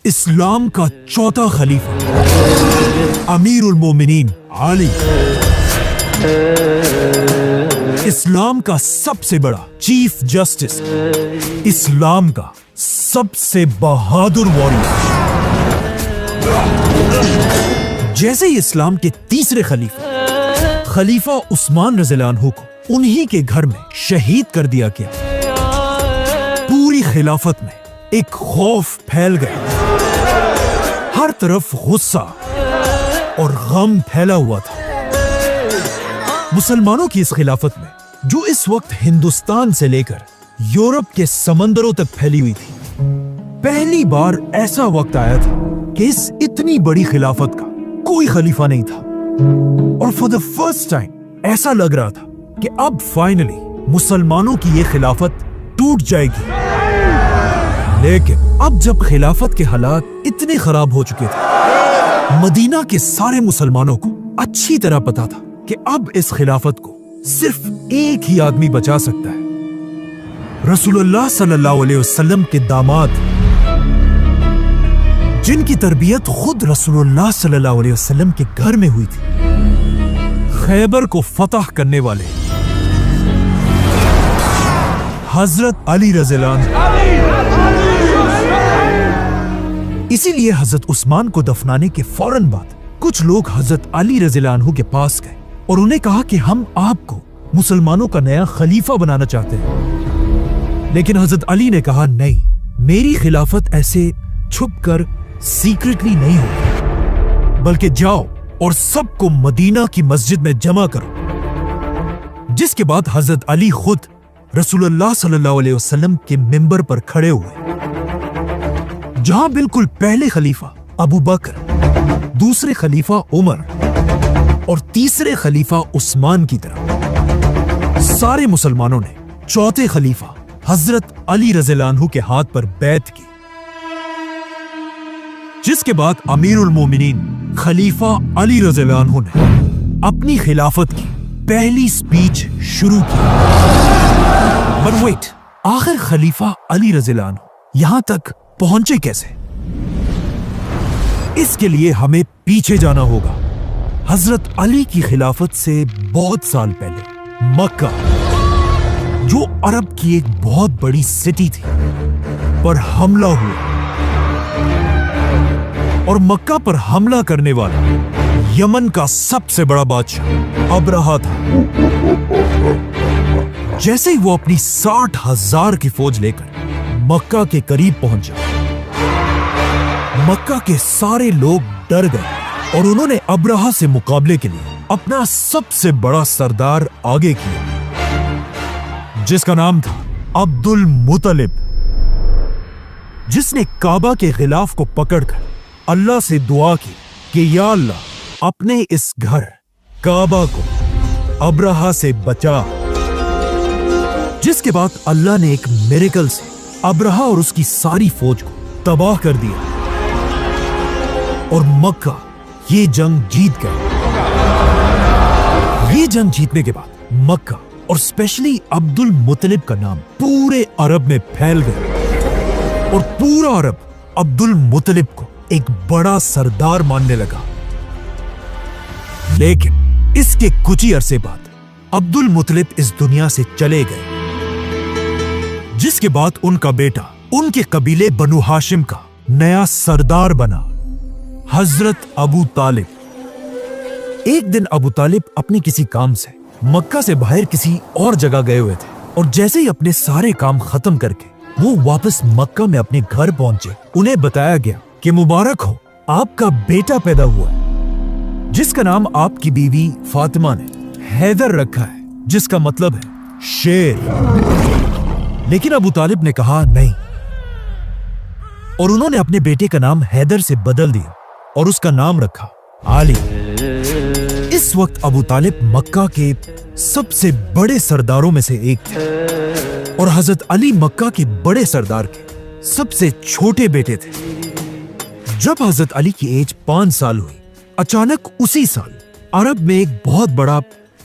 इस्लाम का चौथा खलीफा अमीरुल मोमिनीन अली, इस्लाम का सबसे बड़ा चीफ जस्टिस, इस्लाम का सबसे बहादुर वॉरियर। जैसे ही इस्लाम के तीसरे खलीफा उस्मान रज़ियल्लाहु अन्हु को उन्हीं के घर में शहीद कर दिया गया, पूरी खिलाफत में एक खौफ फैल गया। हर तरफ गुस्सा और गम फैला हुआ था। मुसलमानों की इस खिलाफत में, जो इस वक्त हिंदुस्तान से लेकर यूरोप के समंदरों तक फैली हुई थी, पहली बार ऐसा वक्त आया था कि इस इतनी बड़ी खिलाफत का कोई खलीफा नहीं था। और फॉर द फर्स्ट टाइम ऐसा लग रहा था कि अब फाइनली मुसलमानों की ये खिलाफत टूट जाएगी। लेकिन अब जब खिलाफत के हालात इतने खराब हो चुके थे, मदीना के सारे मुसलमानों को अच्छी तरह पता था कि अब इस खिलाफत को सिर्फ एक ही आदमी बचा सकता है, रसूलुल्लाह सल्लल्लाहु अलैहि वसल्लम के दामाद, जिनकी तरबियत खुद रसूलुल्लाह सल्लल्लाहु अलैहि वसल्लम के घर में हुई थी, खैबर को फतह करने वाले हजरत अली रज़ियल्लाहु अन्हु। इसीलिए हजरत उस्मान को दफनाने के फौरन बाद कुछ लोग हजरत अली रज़ियल्लाहु अन्हु के पास गए और उन्हें कहा कि हम आपको मुसलमानों का नया खलीफा बनाना चाहते हैं। लेकिन हजरत अली ने कहा, नहीं, मेरी खिलाफत ऐसे छुपकर सीक्रेटली नहीं होगी, बल्कि जाओ और सबको मदीना की मस्जिद में जमा करो। जिसके बाद हजरत अली खुद रसूलुल्लाह सल्लल्लाहु अलैहि वसल्लम के मिंबर पर खड़े हुए, जहां बिल्कुल पहले खलीफा अबू बकर, दूसरे खलीफा उमर और तीसरे खलीफा उस्मान की तरह सारे मुसलमानों ने चौथे खलीफा हजरत अली रज़ियल्लाहु अन्हु के हाथ पर बैत की। जिसके बाद अमीरुल मोमिनीन खलीफा अली रज़ियल्लाहु अन्हु ने अपनी खिलाफत की पहली स्पीच शुरू की। बट वेट, आखिर खलीफा अली रज़ियल्लाहु अन्हु यहां तक पहुंचे कैसे? इसके लिए हमें पीछे जाना होगा। हजरत अली की खिलाफत से बहुत साल पहले मक्का, जो अरब की एक बहुत बड़ी सिटी थी, पर हमला हुआ और मक्का पर हमला करने वाला यमन का सबसे बड़ा बादशाह अबरहा था। जैसे ही वो अपनी 60,000 की फौज लेकर मक्का के करीब पहुंचा, मक्का के सारे लोग डर गए और उन्होंने अबरहा से मुकाबले के लिए अपना सबसे बड़ा सरदार आगे किया, जिसका नाम था अब्दुल मुत्तलिब, जिसने काबा के खिलाफ को पकड़कर अल्लाह से दुआ की कि या अल्लाह, अपने इस घर काबा को अबरहा से बचा। जिसके बाद अल्लाह ने एक मिरेकल से अबरहा और उसकी सारी फौज को तबाह कर दिया और मक्का ये जंग जीत गए। ये जंग जीतने के बाद मक्का और स्पेशली अब्दुल मुत्तलिब का नाम पूरे अरब में फैल गया और पूरा अरब अब्दुल मुत्तलिब को एक बड़ा सरदार मानने लगा। लेकिन इसके कुछ ही अरसे बाद अब्दुल मुत्तलिब इस दुनिया से चले गए, जिसके बाद उनका बेटा उनके कबीले बनु हाशिम का नया सरदार बना, हजरत अबू तालिब। एक दिन अबू तालिब अपने किसी काम से मक्का से बाहर किसी और जगह गए हुए थे और जैसे ही अपने सारे काम खत्म करके वो वापस मक्का में अपने घर पहुंचे, उन्हें बताया गया कि मुबारक हो, आपका बेटा पैदा हुआ है, जिसका नाम आपकी बीवी फातिमा ने हैदर रखा है, जिसका मतलब है शेर। लेकिन अबू तालिब ने कहा नहीं, और उन्होंने अपने बेटे का नाम हैदर से बदल दिया और उसका नाम रखा आली। इस वक्त अबू तालिब मक्का के सबसे बड़े सरदारों में से एक थे और हजरत अली मक्का के बड़े सरदार के सबसे छोटे बेटे थे। जब हजरत अली की एज 5 साल हुई, अचानक उसी साल अरब में एक बहुत बड़ा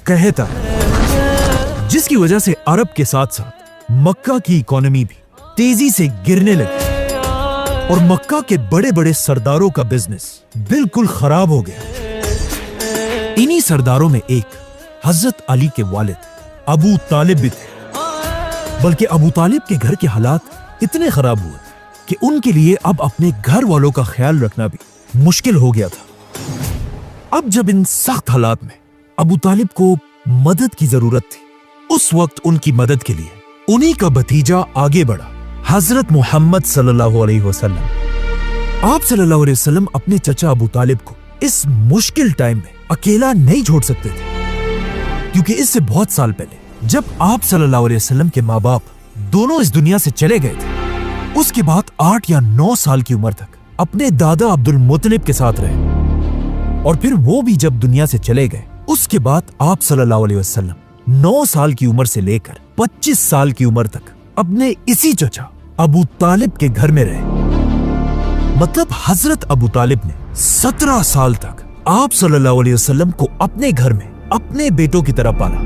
कहत आया, जिसकी वजह से अरब के साथ साथ मक्का की इकोनॉमी भी तेजी से गिरने लगी। और मक्का के बड़े बड़े सरदारों का बिजनेस बिल्कुल खराब हो गया। इन्हीं सरदारों में एक हजरत अली के वालिद अबू तालिब भी थे। बल्कि अबू तालिब के घर के हालात इतने खराब हुए कि उनके लिए अब अपने घर वालों का ख्याल रखना भी मुश्किल हो गया था। अब जब इन सख्त हालात में अबू तालिब को मदद की जरूरत थी, उस वक्त उनकी मदद के लिए उन्हीं का भतीजा आगे बढ़ा, हजरत मोहम्मद सल्लल्लाहु अलैहि वसल्लम। आप सल्लल्लाहु अलैहि वसल्लम अपने चचा अबू तालिब को इस मुश्किल टाइम में अकेला नहीं छोड़ सकते थे, क्योंकि इससे बहुत साल पहले जब आप सल्लल्लाहु अलैहि वसल्लम के माँ बाप दोनों इस दुनिया से चले गए थे, उसके बाद 8 या 9 साल की उम्र तक अपने दादा अब्दुल मुत्तलिब के साथ रहे। और फिर वो भी जब दुनिया से चले गए, उसके बाद आप सल्लल्लाहु अलैहि वसल्लम 9 साल की उम्र से लेकर 25 साल की उम्र तक अपने इसी चचा अबू तालिब के घर में रहे। मतलब हजरत अबू तालिब ने 17 साल तक आप सल्लल्लाहु अलैहि वसल्लम को अपने घर में अपने बेटों की तरह पाला।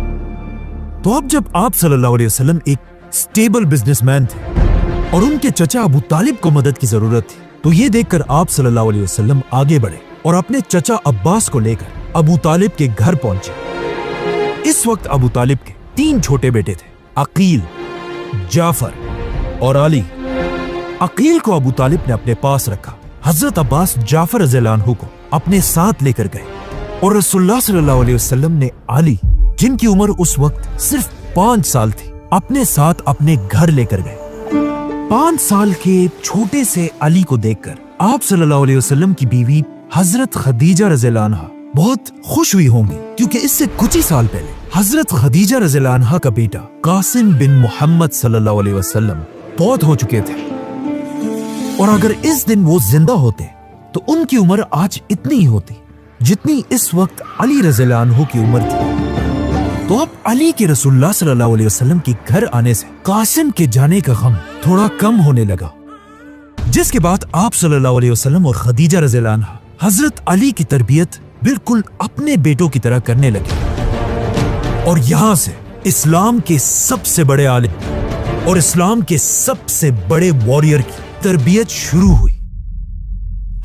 तो अब जब आप सल्लल्लाहु अलैहि वसल्लम एक स्टेबल बिजनेसमैन थे और उनके चचा अबू तालिब को मदद की जरूरत थी, तो ये देखकर आप सल्लल्लाहु अलैहि वसल्लम आगे बढ़े और अपने चचा अब्बास को लेकर अबू तालिब के घर पहुंचे। इस वक्त अबू तालिब के 3 छोटे बेटे थे, अकील, जाफर और अली। अकील को अबू तालिब ने अपने पास रखा। हजरत अब्बास जाफर रज़ियल्लाहु अन्हु को अपने साथ लेकर गए और रसूलुल्लाह सल्लल्लाहु अलैहि वसल्लम ने अली, जिनकी उम्र उस वक्त सिर्फ 5 साल थी, अपने साथ अपने घर लेकर गए। 5 साल के छोटे से अली को देखकर आप सल्लल्लाहु अलैहि वसल्लम की बीवी हजरत खदीजा रज़ियल्लाहु अन्हा बहुत खुश हुई होंगी, क्योंकि इससे कुछ ही साल पहले हजरत खदीजा रज़ियल्लाहु अन्हा का बेटा कासिम बिन मोहम्मद सल्लल्लाहु अलैहि वसल्लम बहुत हो चुके थे। और अगर इस दिन वो जिंदा होते तो उनकी उम्र आज इतनी ही होती जितनी इस वक्त अली रज़ियल्लाहु अन्हु की उम्र थी। तो अब अली के रसूलुल्लाह सल्लल्लाहु अलैहि वसल्लम के घर आने से कासिम के जाने का गम थोड़ा कम होने लगा, जिसके बाद आप सल्लल्लाहु अलैहि वसल्लम और खदीजा रज़ियल्लाहु अन्हा हजरत अली की तरबियत बिल्कुल अपने बेटों की तरह करने लगे। और यहां से इस्लाम के सबसे बड़े आलिम और इस्लाम के सबसे बड़े वॉरियर की तरबियत शुरू हुई।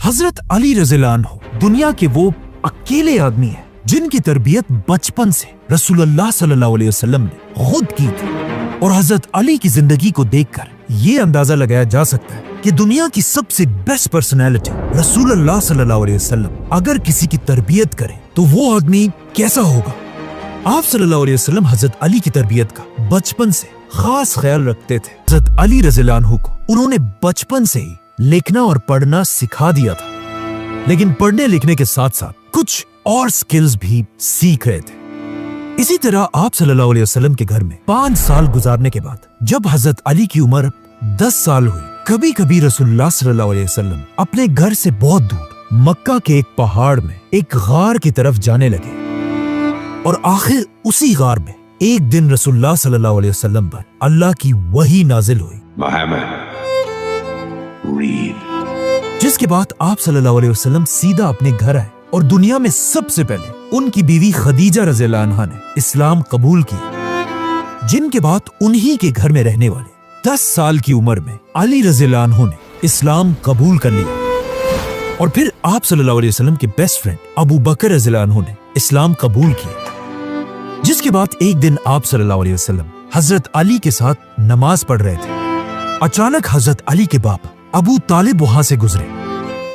हजरत अली रज़ियल्लाहु अन्हु दुनिया के वो अकेले आदमी हैं जिनकी तरबियत बचपन से रसूलुल्लाह सल्लल्लाहु अलैहि वसल्लम ने खुद की थी। और हजरत अली की जिंदगी को देखकर ये अंदाजा लगाया जा सकता है कि दुनिया की सबसे बेस्ट पर्सनैलिटी रसूलुल्लाह सल्लल्लाहु अलैहि वसल्लम अगर किसी की तरबियत करे तो वो आदमी कैसा होगा। आप सल्लल्लाहु अलैहि वसल्लम हजरत अली की तरबियत का बचपन से खास ख्याल रखते थे। हजरत अली रज़ियल्लाहु अन्हु को उन्होंने बचपन से ही लिखना और पढ़ना सिखा दिया था, लेकिन पढ़ने लिखने के साथ साथ कुछ और स्किल्स भी सीख रहे थे। इसी तरह आप सल्लल्लाहु अलैहि वसल्लम के घर में 5 साल गुजारने के बाद जब हजरत अली की उम्र 10 साल हुई, कभी कभी रसूलुल्लाह सल्लल्लाहु अलैहि वसल्लम अपने घर से बहुत दूर मक्का के एक पहाड़ में एक गार की तरफ जाने लगे। और आखिर उसी गार में एक दिन रसूलुल्लाह सल्लल्लाहु अलैहि वसल्लम पर अल्लाह की वही नाजिल हुई, जिसके बाद आप सल्लल्लाहु अलैहि वसल्लम सीधा अपने घर आए और दुनिया में सबसे पहले उनकी बीवी खदीजा रज़ियल्लाहु अन्हा ने इस्लाम कबूल किया, जिनके बाद उन्हीं के घर में रहने वाले 10 साल की उम्र में अली रज़ियल्लाहु अन्हु ने इस्लाम कबूल कर लिया। और फिर आप सल्लल्लाहु अलैहि वसल्लम के बेस्ट फ्रेंड अबू बकर रज़ियल्लाहु अन्हु ने इस्लाम कबूल किया। जिसके बाद एक दिन आप सल्लल्लाहु अलैहि वसल्लम हजरत अली के साथ नमाज पढ़ रहे थे। अचानक हजरत अली के बाप अबू तालिब वहां से गुजरे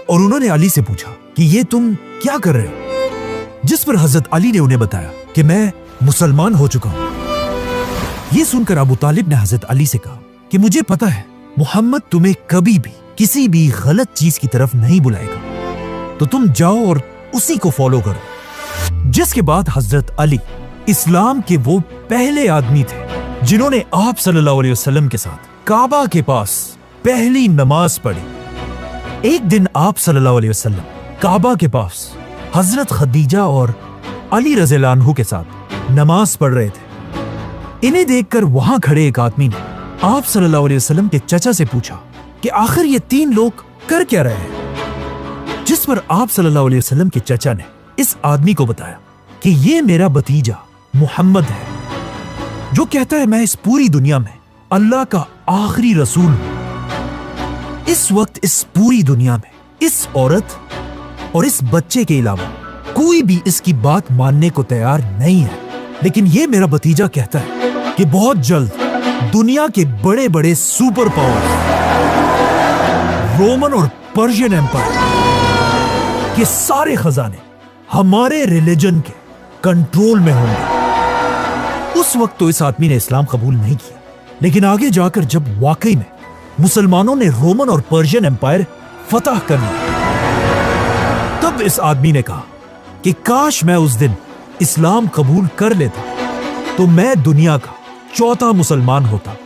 और उन्होंने अली से पूछा कि ये तुम क्या कर रहे हो। जिस पर हजरत अली ने उन्हें बताया कि मैं मुसलमान हो चुका हूं। ये सुनकर अबू तालिब ने हजरत अली से कहा कि मुझे पता है मोहम्मद तुम्हें कभी भी किसी भी गलत चीज की तरफ नहीं बुलाएगा, तो तुम जाओ और उसी को फॉलो करो। जिसके बाद हजरत अली इस्लाम के वो पहले आदमी थे जिन्होंने आप सल्लल्लाहु अलैहि वसल्लम के साथ काबा के पास पहली नमाज पढ़ी। एक दिन आप सल्लल्लाहु अलैहि वसल्लम काबा के पास हजरत खदीजा और अली रज़ियल्लाहु अन्हु के साथ नमाज पढ़ रहे थे। इन्हें देखकर वहां खड़े एक आदमी ने आप सल्लल्लाहु अलैहि वसल्लम के चचा से पूछा कि आखिर ये 3 लोग कर क्या रहे हैं। जिस पर आप सल्लल्लाहु अलैहि वसल्लम के चचा ने इस आदमी को बताया कि ये मेरा भतीजा मोहम्मद है, जो कहता है मैं इस पूरी दुनिया में अल्लाह का आखिरी रसूल हूं। इस वक्त इस पूरी दुनिया में इस औरत और इस बच्चे के अलावा कोई भी इसकी बात मानने को तैयार नहीं है। लेकिन यह मेरा भतीजा कहता है कि बहुत जल्द दुनिया के बड़े बड़े सुपर पावर रोमन और पर्शियन एम्पायर के सारे खजाने हमारे रिलीजन के कंट्रोल में होंगे। उस वक्त तो इस आदमी ने इस्लाम कबूल नहीं किया, लेकिन आगे जाकर जब वाकई में मुसलमानों ने रोमन और पर्शियन एम्पायर फतह कर लिया, तब इस आदमी ने कहा कि काश मैं उस दिन इस्लाम कबूल कर लेता तो मैं दुनिया का चौथा मुसलमान होता।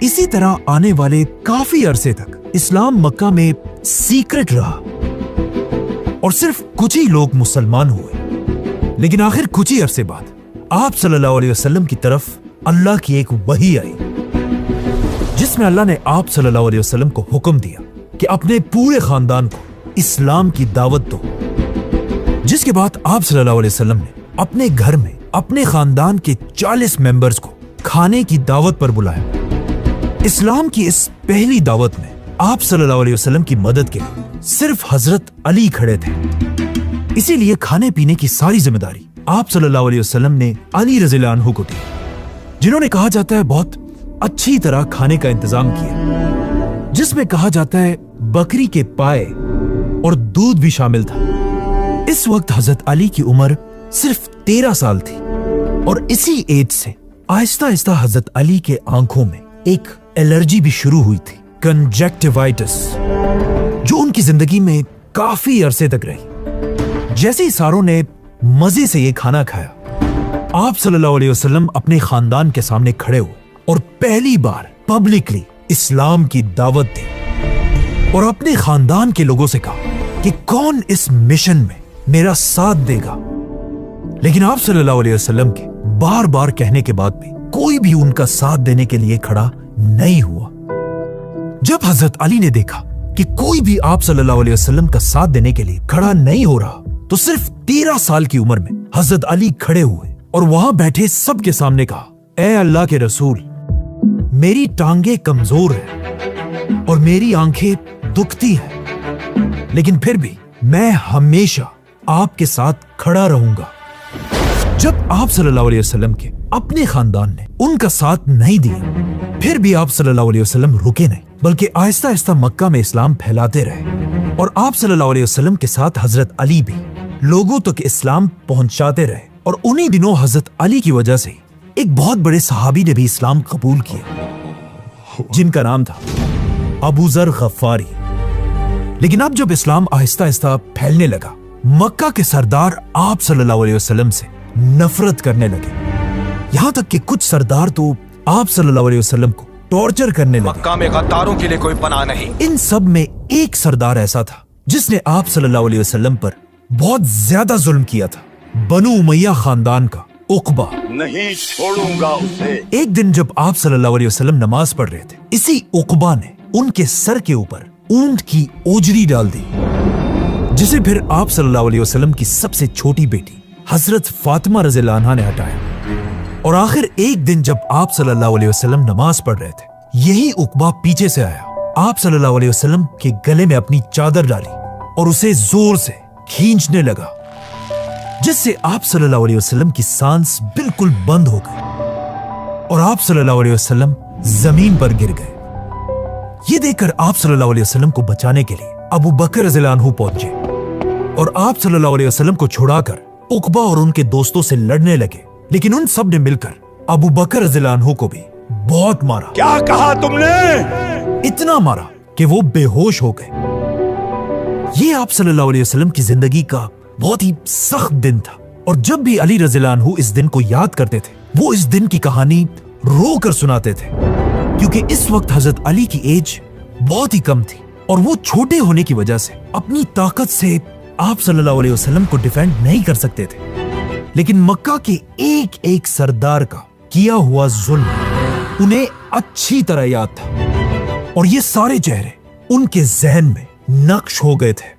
इसी तरह आने वाले काफी अरसे तक इस्लाम मक्का में सीक्रेट रहा और सिर्फ कुछ ही लोग मुसलमान हुए। लेकिन आखिर कुछ ही अरसे बाद आप सल्लल्लाहु अलैहि वसल्लम की तरफ अल्लाह की एक वही आई, जिसमें अल्लाह ने आप सल्लल्लाहु अलैहि वसल्लम को हुक्म दिया कि अपने पूरे खानदान को इस्लाम की दावत दो। जिसके बाद आप सल्लल्लाहु अलैहि वसल्लम ने अपने घर में अपने खानदान के 40 मेंबर्स को खाने की दावत पर बुलाया। इस्लाम की इस पहली दावत में आप सल्लल्लाहु अलैहि वसल्लम की मदद के लिए सिर्फ हजरत अली खड़े थे। इसीलिए खाने पीने की सारी जिम्मेदारी आप सल्लल्लाहु अलैहि वसल्लम ने अली रज़ियल्लाहु अन्हु को दी, जिन्होंने कहा जाता है बहुत अच्छी तरह खाने का इंतजाम किया, जिसमें कहा जाता है बकरी के पाए और दूध भी शामिल था। इस वक्त हजरत अली की उम्र सिर्फ 13 साल थी और इसी एज से आहिस्ता आहिस्ता हजरत अली के आंखों में एक एलर्जी भी शुरू हुई थी, कंजक्टिवाइटिस, जो उनकी जिंदगी में काफी अरसे तक रही। जैसे ही सारों ने मजे से ये खाना खाया, आप सल्लल्लाहु अलैहि वसल्लम अपने खानदान के सामने खड़े हुए और पहली बार पब्लिकली इस्लाम की दावत दी और अपने खानदान के लोगों से कहा कि कौन इस मिशन में मेरा साथ देगा। लेकिन आप सल्लल्लाहु अलैहि वसल्लम के बार बार कहने के बाद भी कोई भी उनका साथ देने के लिए खड़ा नहीं हुआ। जब हजरत अली ने देखा कि कोई भी आप सल्लल्लाहु अलैहि वसल्लम का साथ देने के लिए खड़ा नहीं हो रहा, तो सिर्फ 13 साल की उम्र में हजरत अली खड़े हुए और वहां बैठे सबके सामने कहा, ए अल्लाह के रसूल, मेरी टांगे कमजोर है और मेरी आंखें दुखती हैं, लेकिन फिर भी मैं हमेशा आपके साथ खड़ा रहूंगा। जब आप सल्लल्लाहु अलैहि वसल्लम के अपने खानदान ने उनका साथ नहीं दिया, फिर भी आप सल्लल्लाहु अलैहि वसल्लम रुके नहीं, बल्कि आहिस्ता आहिस्ता मक्का में इस्लाम फैलाते रहे और आप सल्लल्लाहु अलैहि वसल्लम के साथ हजरत अली भी लोगों तक इस्लाम पहुंचाते रहे। और उन्हीं दिनों हजरत अली की वजह से एक बहुत बड़े सहाबी ने भी इस्लाम कबूल किया, जिनका नाम था अबू जर गफ्फारी। लेकिन अब जब इस्लाम आहिस्ता आहिस्ता फैलने लगा, मक्का के सरदार आप सल्लल्लाहु अलैहि वसल्लम से नफरत करने लगे। यहां तक कि कुछ सरदार तो आप सल्लल्लाहु अलैहि वसल्लम को टॉर्चर करने लगे। मक्का में गद्दारों के लिए कोई पनाह नहीं। इन सब में एक सरदार ऐसा था जिसने आप सल्लल्लाहु अलैहि वसल्लम पर बहुत ज्यादा जुल्म किया था, बनु उमैया खानदान का उकबा। नहीं छोड़ूंगा उसे। एक दिन जब आप सल्लल्लाहु अलैहि वसल्लम नमाज पढ़ रहे थे, इसी उकबा ने उनके सर के ऊपर ऊंट की ओजरी डाल दी, जिसे फिर आप सल्लल्लाहु अलैहि वसल्लम की सबसे छोटी बेटी हजरत फातिमा रज़ियल्लाहु अन्हा ने हटाया। और आखिर एक दिन जब आप सल्लल्लाहु अलैहि वसल्लम नमाज पढ़ रहे थे, यही उकबा पीछे से आया, आप सल्लल्लाहु अलैहि वसल्लम के गले में अपनी चादर डाली और उसे जोर से खींचने लगा, जिससे आप सल्लल्लाहु अलैहि वसल्लम की सांस बिल्कुल बंद हो गई और आप सल्लल्लाहु अलैहि वसल्लम जमीन पर गिर गए। ये देखकर आप सल्लल्लाहु अलैहि वसल्लम को बचाने के लिए अबू बकर रज़ियल्लाहु अन्हु पहुंचे और आप सल्लल्लाहु अलैहि वसल्लम को छुड़ाकर उकबा और उनके दोस्तों से लड़ने लगे। लेकिन उन सब ने मिलकर अबू बकर रज़ियल्लाहु अन्हु को भी बहुत मारा। क्या कहा तुमने? इतना मारा कि वो बेहोश हो गए। ये आप सल्लल्लाहु अलैहि वसल्लम की जिंदगी का बहुत ही सख्त दिन था और जब भी अली रज़ियल्लाहु अन्हु इस दिन को याद करते थे, वो इस दिन की कहानी रो कर सुनाते थे, क्योंकि इस वक्त हजरत अली की एज बहुत ही कम थी और वो छोटे होने की वजह से अपनी ताकत से आप सल्लल्लाहु अलैहि वसल्लम को डिफेंड नहीं कर सकते थे। लेकिन मक्का के एक एक सरदार का किया हुआ जुल्म उन्हें अच्छी तरह याद था और ये सारे चेहरे उनके जहन में नक्श हो गए थे।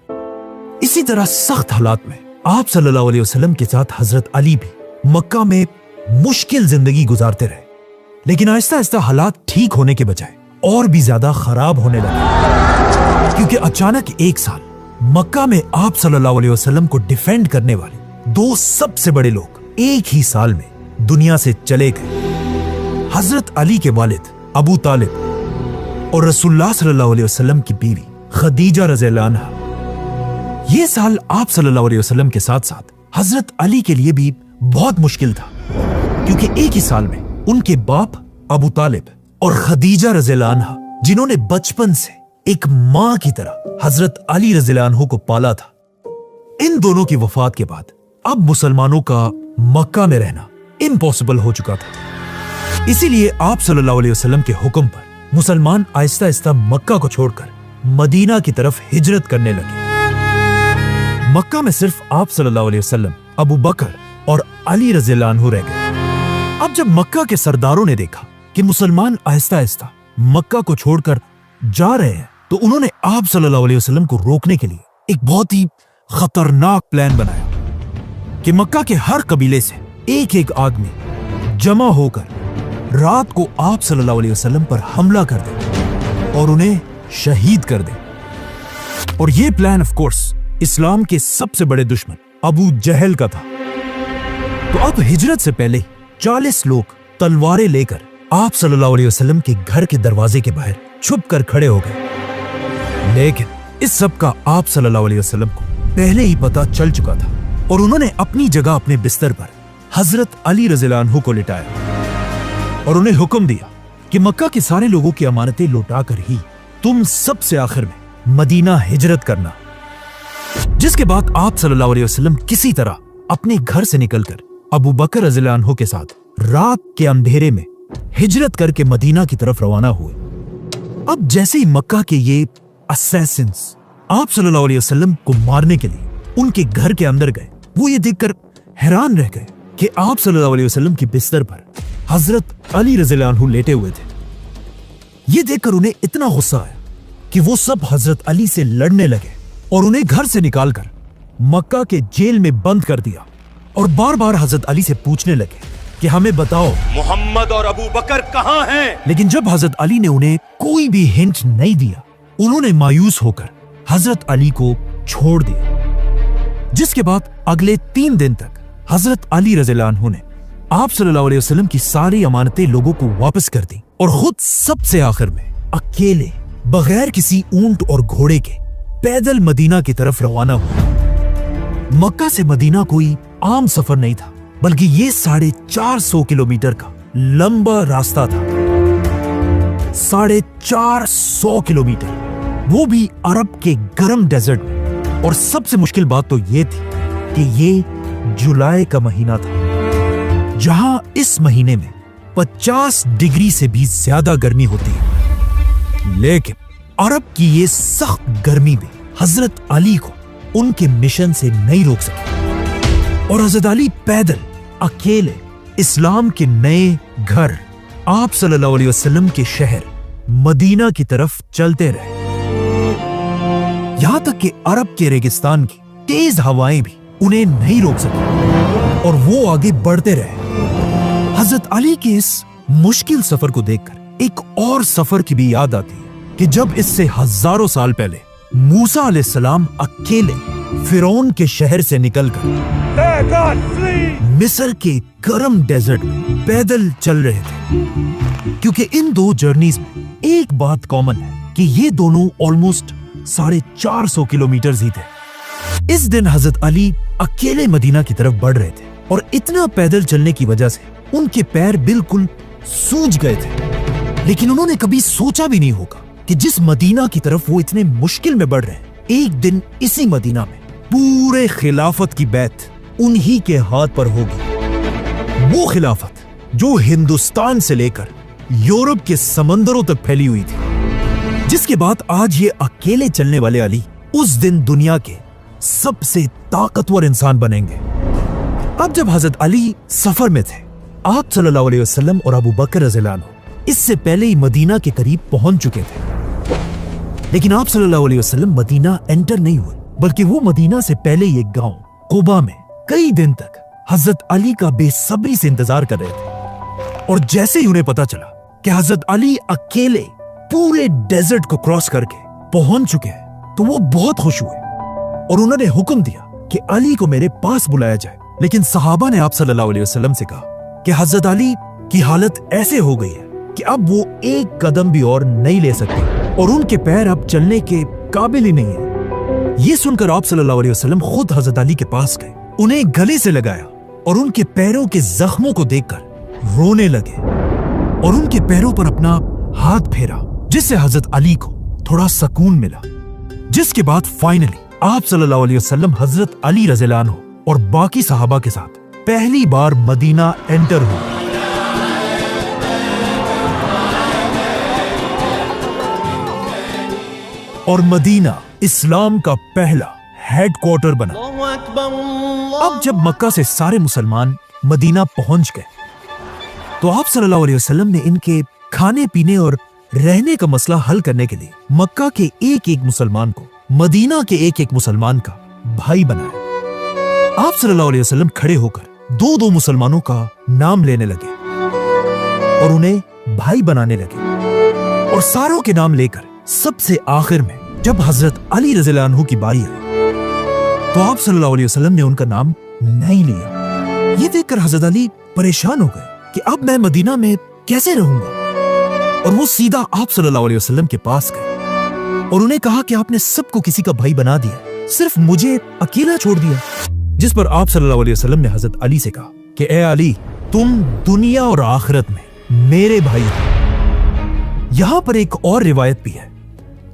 इसी तरह सख्त हालात में आप सल्लल्लाहु अलैहि वसल्लम के साथ हजरत अली भी मक्का में मुश्किल जिंदगी गुजारते रहे। लेकिन आहिस्ता आहिस्ता हालात ठीक होने के बजाय और भी ज्यादा खराब होने लगे, क्योंकि अचानक एक साल मक्का में आप सल्लल्लाहु अलैहि वसल्लम को डिफेंड करने वाले दो सबसे बड़े लोग एक ही साल में दुनिया से चले गए। हजरत अली के वालिद अबू तालिब और रसूलुल्लाह सल्लल्लाहु अलैहि वसल्लम की बीवी खदीजा रज़ियल्लाहु अन्हा। ये साल आप सल्लल्लाहु अलैहि वसल्लम के साथ साथ हजरत अली के लिए भी बहुत मुश्किल था, क्योंकि एक ही साल में उनके बाप अबू तालिब और खदीजा रज़ियल्लाहु अन्हा, जिन्होंने बचपन से एक मां की तरह हजरत अली रज़ियल्लाहु अन्हु को पाला था, इन दोनों की वफात के बाद अब मुसलमानों का मक्का में रहना इम्पॉसिबल हो चुका था। इसीलिए आप सल्लल्लाहु अलैहि वसल्लम के हुक्म पर मुसलमान आहिस्ता आहिस्ता मक्का को छोड़कर मदीना की तरफ हिजरत करने लगे। मक्का में सिर्फ आप सल्लल्लाहु अलैहि वसल्लम, अबू बकर और अली रज़ियल्लाहु अन्हु रह गए। अब जब मक्का के सरदारों ने देखा कि मुसलमान आहिस्ता आहिस्ता मक्का को छोड़कर जा रहे हैं, तो उन्होंने आप सल्लल्लाहु अलैहि वसल्लम को रोकने के लिए एक बहुत ही खतरनाक प्लान बनाया कि मक्का के हर कबीले से एक एक आदमी जमा होकर रात को आप सल्लल्लाहु अलैहि वसल्लम पर हमला कर दे और उन्हें शहीद कर दे। और यह प्लान ऑफ कोर्स इस्लाम के सबसे बड़े दुश्मन अबू जहल का था। तो अब हिजरत से पहले 40 लोग तलवारें लेकर आप सल्लल्लाहु अलैहि वसल्लम के घर के दरवाजे के बाहर छुप कर खड़े हो गए। लेकिन इस सब का आप सल्लल्लाहु अलैहि वसल्लम को पहले ही पता चल चुका था और उन्होंने अपनी जगह अपने बिस्तर पर हजरत अली रज़ियल्लाहु अन्हु को लिटाया और उन्हें हुक्म दिया कि मक्का के सारे लोगों की अमानतें लौटाकर ही तुम सबसे आखिर में मदीना हिजरत करना। जिसके बाद आप सल्लल्लाहु अलैहि वसल्लम किसी तरह अपने घर से निकलकर अबू बकर रज़ियल्लाहु अन्हु के साथ रात के अंधेरे में हिजरत करके मदीना की तरफ रवाना हुए। अब जैसे ही मक्का के ये असैसिन्स आप सल्लल्लाहु अलैहि वसल्लम को मारने के लिए उनके घर के अंदर गए, वो ये देखकर हैरान रह गए कि आप सल्लल्लाहु अलैहि वसल्लम के बिस्तर पर हजरत अली रज़ियल्लाहु अन्हु लेटे हुए थे। ये देखकर उन्हें इतना गुस्सा आया कि वो सब हजरत अली से लड़ने लगे और उन्हें घर से निकालकर मक्का के जेल में बंद कर दिया और बार बार हजरत अली से पूछने लगे कि हमें बताओ मोहम्मद और अबू बकर कहां हैं? लेकिन जब हजरत अली ने उन्हें कोई भी हिंट नहीं दिया, उन्होंने मायूस होकर हजरत अली को छोड़ दिया। जिसके बाद अगले 3 दिन तक हजरत अली रज़ियल्लाहु अन्हु ने आप सल्लल्लाहु अलैहि वसल्लम की सारी अमानतें लोगों को वापस कर दी और खुद सबसे आखिर में अकेले बगैर किसी ऊंट और घोड़े के पैदल मदीना की तरफ रवाना हुआ। मक्का से मदीना कोई आम सफर नहीं था, बल्कि ये 450 किलोमीटर का लंबा रास्ता था। 450 किलोमीटर, वो भी अरब के गर्म डेजर्ट में। और सबसे मुश्किल बात तो ये थी कि ये जुलाई का महीना था, जहां इस महीने में 50 डिग्री से भी ज्यादा गर्मी होती है। लेकिन अरब की ये सख्त गर्मी भी हजरत अली को उनके मिशन से नहीं रोक सकी और हजरत अली पैदल अकेले इस्लाम के नए घर आप सल्लल्लाहु अलैहि वसल्लम के शहर मदीना की तरफ चलते रहे। यहां तक कि अरब के रेगिस्तान की तेज हवाएं भी उन्हें नहीं रोक सकी और वो आगे बढ़ते रहे। हजरत अली के इस मुश्किल सफर को देखकर एक और सफर की भी याद आती है कि जब इससे हजारों साल पहले मूसा अलैहिस्सलाम अकेले फिरौन के शहर से निकलकर मिस्र के गर्म डेजर्ट में पैदल चल रहे थे। क्योंकि इन दो जर्नीज में एक बात कॉमन है कि ये दोनों ऑलमोस्ट 450 किलोमीटर ही थे। इस दिन हजरत अली अकेले मदीना की तरफ बढ़ रहे थे और इतना पैदल चलने की वजह से उनके पैर बिल्कुल सूज गए थे। लेकिन उन्होंने कभी सोचा भी नहीं होगा कि जिस मदीना की तरफ वो इतने मुश्किल में बढ़ रहे हैं, एक दिन इसी मदीना में पूरे खिलाफत की बैत उन्हीं के हाथ पर होगी। वो खिलाफत जो हिंदुस्तान से लेकर यूरोप के समंदरों तक फैली हुई थी, जिसके बाद आज ये अकेले चलने वाले अली उस दिन दुनिया के सबसे ताकतवर इंसान बनेंगे। अब जब हजरत अली सफर में थे, आप सल्लल्लाहु अलैहि वसल्लम और अबू बकर रज़ियल्लाहु अन्हु इससे पहले ही मदीना के करीब पहुंच चुके थे। लेकिन आप सल्लल्लाहु अलैहि वसल्लम मदीना एंटर नहीं हुए, बल्कि वो मदीना से पहले ही एक गांव कुबा में कई दिन तक हजरत अली का बेसब्री से इंतजार कर रहे थे। और जैसे ही उन्हें पता चला कि हजरत अली अकेले पूरे डेजर्ट को क्रॉस करके पहुंच चुके हैं तो वो बहुत खुश हुए और उन्होंने हुक्म दिया कि अली को मेरे पास बुलाया जाए। लेकिन सहाबा ने आप सल्लल्लाहु अलैहि वसल्लम से कहा कि हजरत अली की हालत ऐसे हो गई है कि अब वो एक कदम भी और नहीं ले सकते और उनके पैर अब चलने के काबिल ही नहीं है। ये सुनकर आप सल्लल्लाहु अलैहि वसल्लम खुद हजरत अली के पास गए, उन्हें गले से लगाया और उनके पैरों के जख्मों को देखकर रोने लगे और उनके पैरों पर अपना हाथ फेरा, जिससे हजरत अली को थोड़ा सुकून मिला। जिसके बाद फाइनली आप सल्लल्लाहु अलैहि वसल्लम हजरत अली रज़ियल्लाहु अन्हु और बाकी सहाबा के साथ पहली बार मदीना एंटर हुए। और मदीना इस्लाम का पहला हेडक्वार्टर बना। अब जब मक्का से सारे मुसलमान मदीना पहुंच गए तो आप सल्लल्लाहु अलैहि वसल्लम ने इनके खाने पीने और रहने का मसला हल करने के लिए मक्का के एक एक मुसलमान को मदीना के एक एक मुसलमान का भाई बनाया। आप सल्लल्लाहु अलैहि वसल्लम खड़े होकर दो दो मुसलमानों का नाम लेने लगे और उन्हें भाई बनाने लगे और सारों के नाम लेकर सबसे आखिर में जब हजरत अली रज़ियल्लाहु अन्हु की बारी आई तो आप सल्लल्लाहु अलैहि वसल्लम ने उनका नाम नहीं लिया। ये देखकर हजरत अली परेशान हो गए कि अब मैं मदीना में कैसे रहूंगा, और वो सीधा आप सल्लल्लाहु अलैहि वसल्लम के पास गए और उन्हें कहा कि आपने सबको किसी का भाई बना दिया, सिर्फ मुझे अकेला छोड़ दिया। जिस पर आप सल्लल्लाहु अलैहि वसल्लम ने हजरत अली से कहा कि ए अली, तुम दुनिया और आखिरत में मेरे भाई हो। यहां पर एक और रिवायत भी है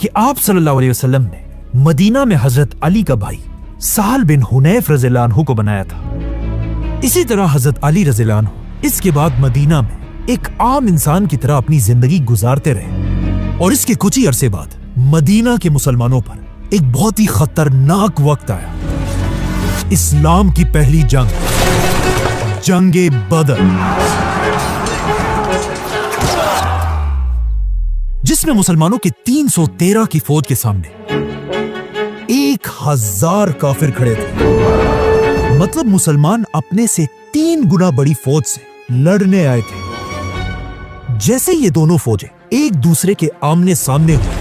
कि आप सल्लल्लाहु अलैहि वसल्लम ने मदीना में हजरत अली का भाई साल बिन हुनैफ रज़ियल्लाहु अन्हु को बनाया था। इसी तरह हजरत अली रज़ियल्लाहु अन्हु इसके बाद मदीना में एक आम इंसान की तरह अपनी जिंदगी गुजारते रहे और इसके कुछ ही अरसे बाद मदीना के मुसलमानों पर एक बहुत ही खतरनाक वक्त आया। इस्लाम की पहली जंग, जंगे बदर, जिसमें मुसलमानों के 313 की फौज के सामने 1000 काफिर खड़े थे। मतलब मुसलमान अपने से 3 गुना बड़ी फौज से लड़ने आए थे। जैसे ये दोनों फौजें एक दूसरे के आमने सामने हुए,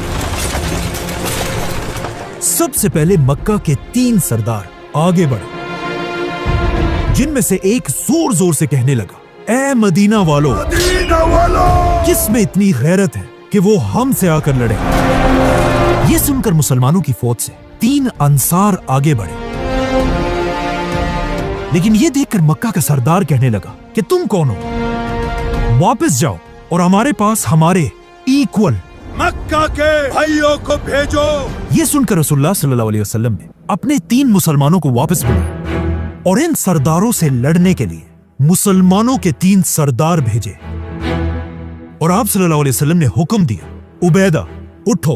सबसे पहले मक्का के 3 सरदार आगे बढ़े, जिनमें से एक जोर जोर से कहने लगा, ए मदीना वालों, किसमें इतनी गैरत है कि वो हमसे आकर लड़े। ये सुनकर मुसलमानों की फौज से 3 अंसार आगे बढ़े, लेकिन ये देखकर मक्का का सरदार कहने लगा कि तुम कौन हो, वापस जाओ और हमारे पास हमारे इक्वल मक्का के भाइयों को भेजो। ये सुनकर रसूलुल्लाह सल्लल्लाहु अलैहि वसल्लम ने अपने 3 मुसलमानों को वापस बुलाया और इन सरदारों से लड़ने के लिए मुसलमानों के 3 सरदार भेजे। और आप सल्लल्लाहु अलैहि वसल्लम ने हुक्म दिया, उबैदा उठो।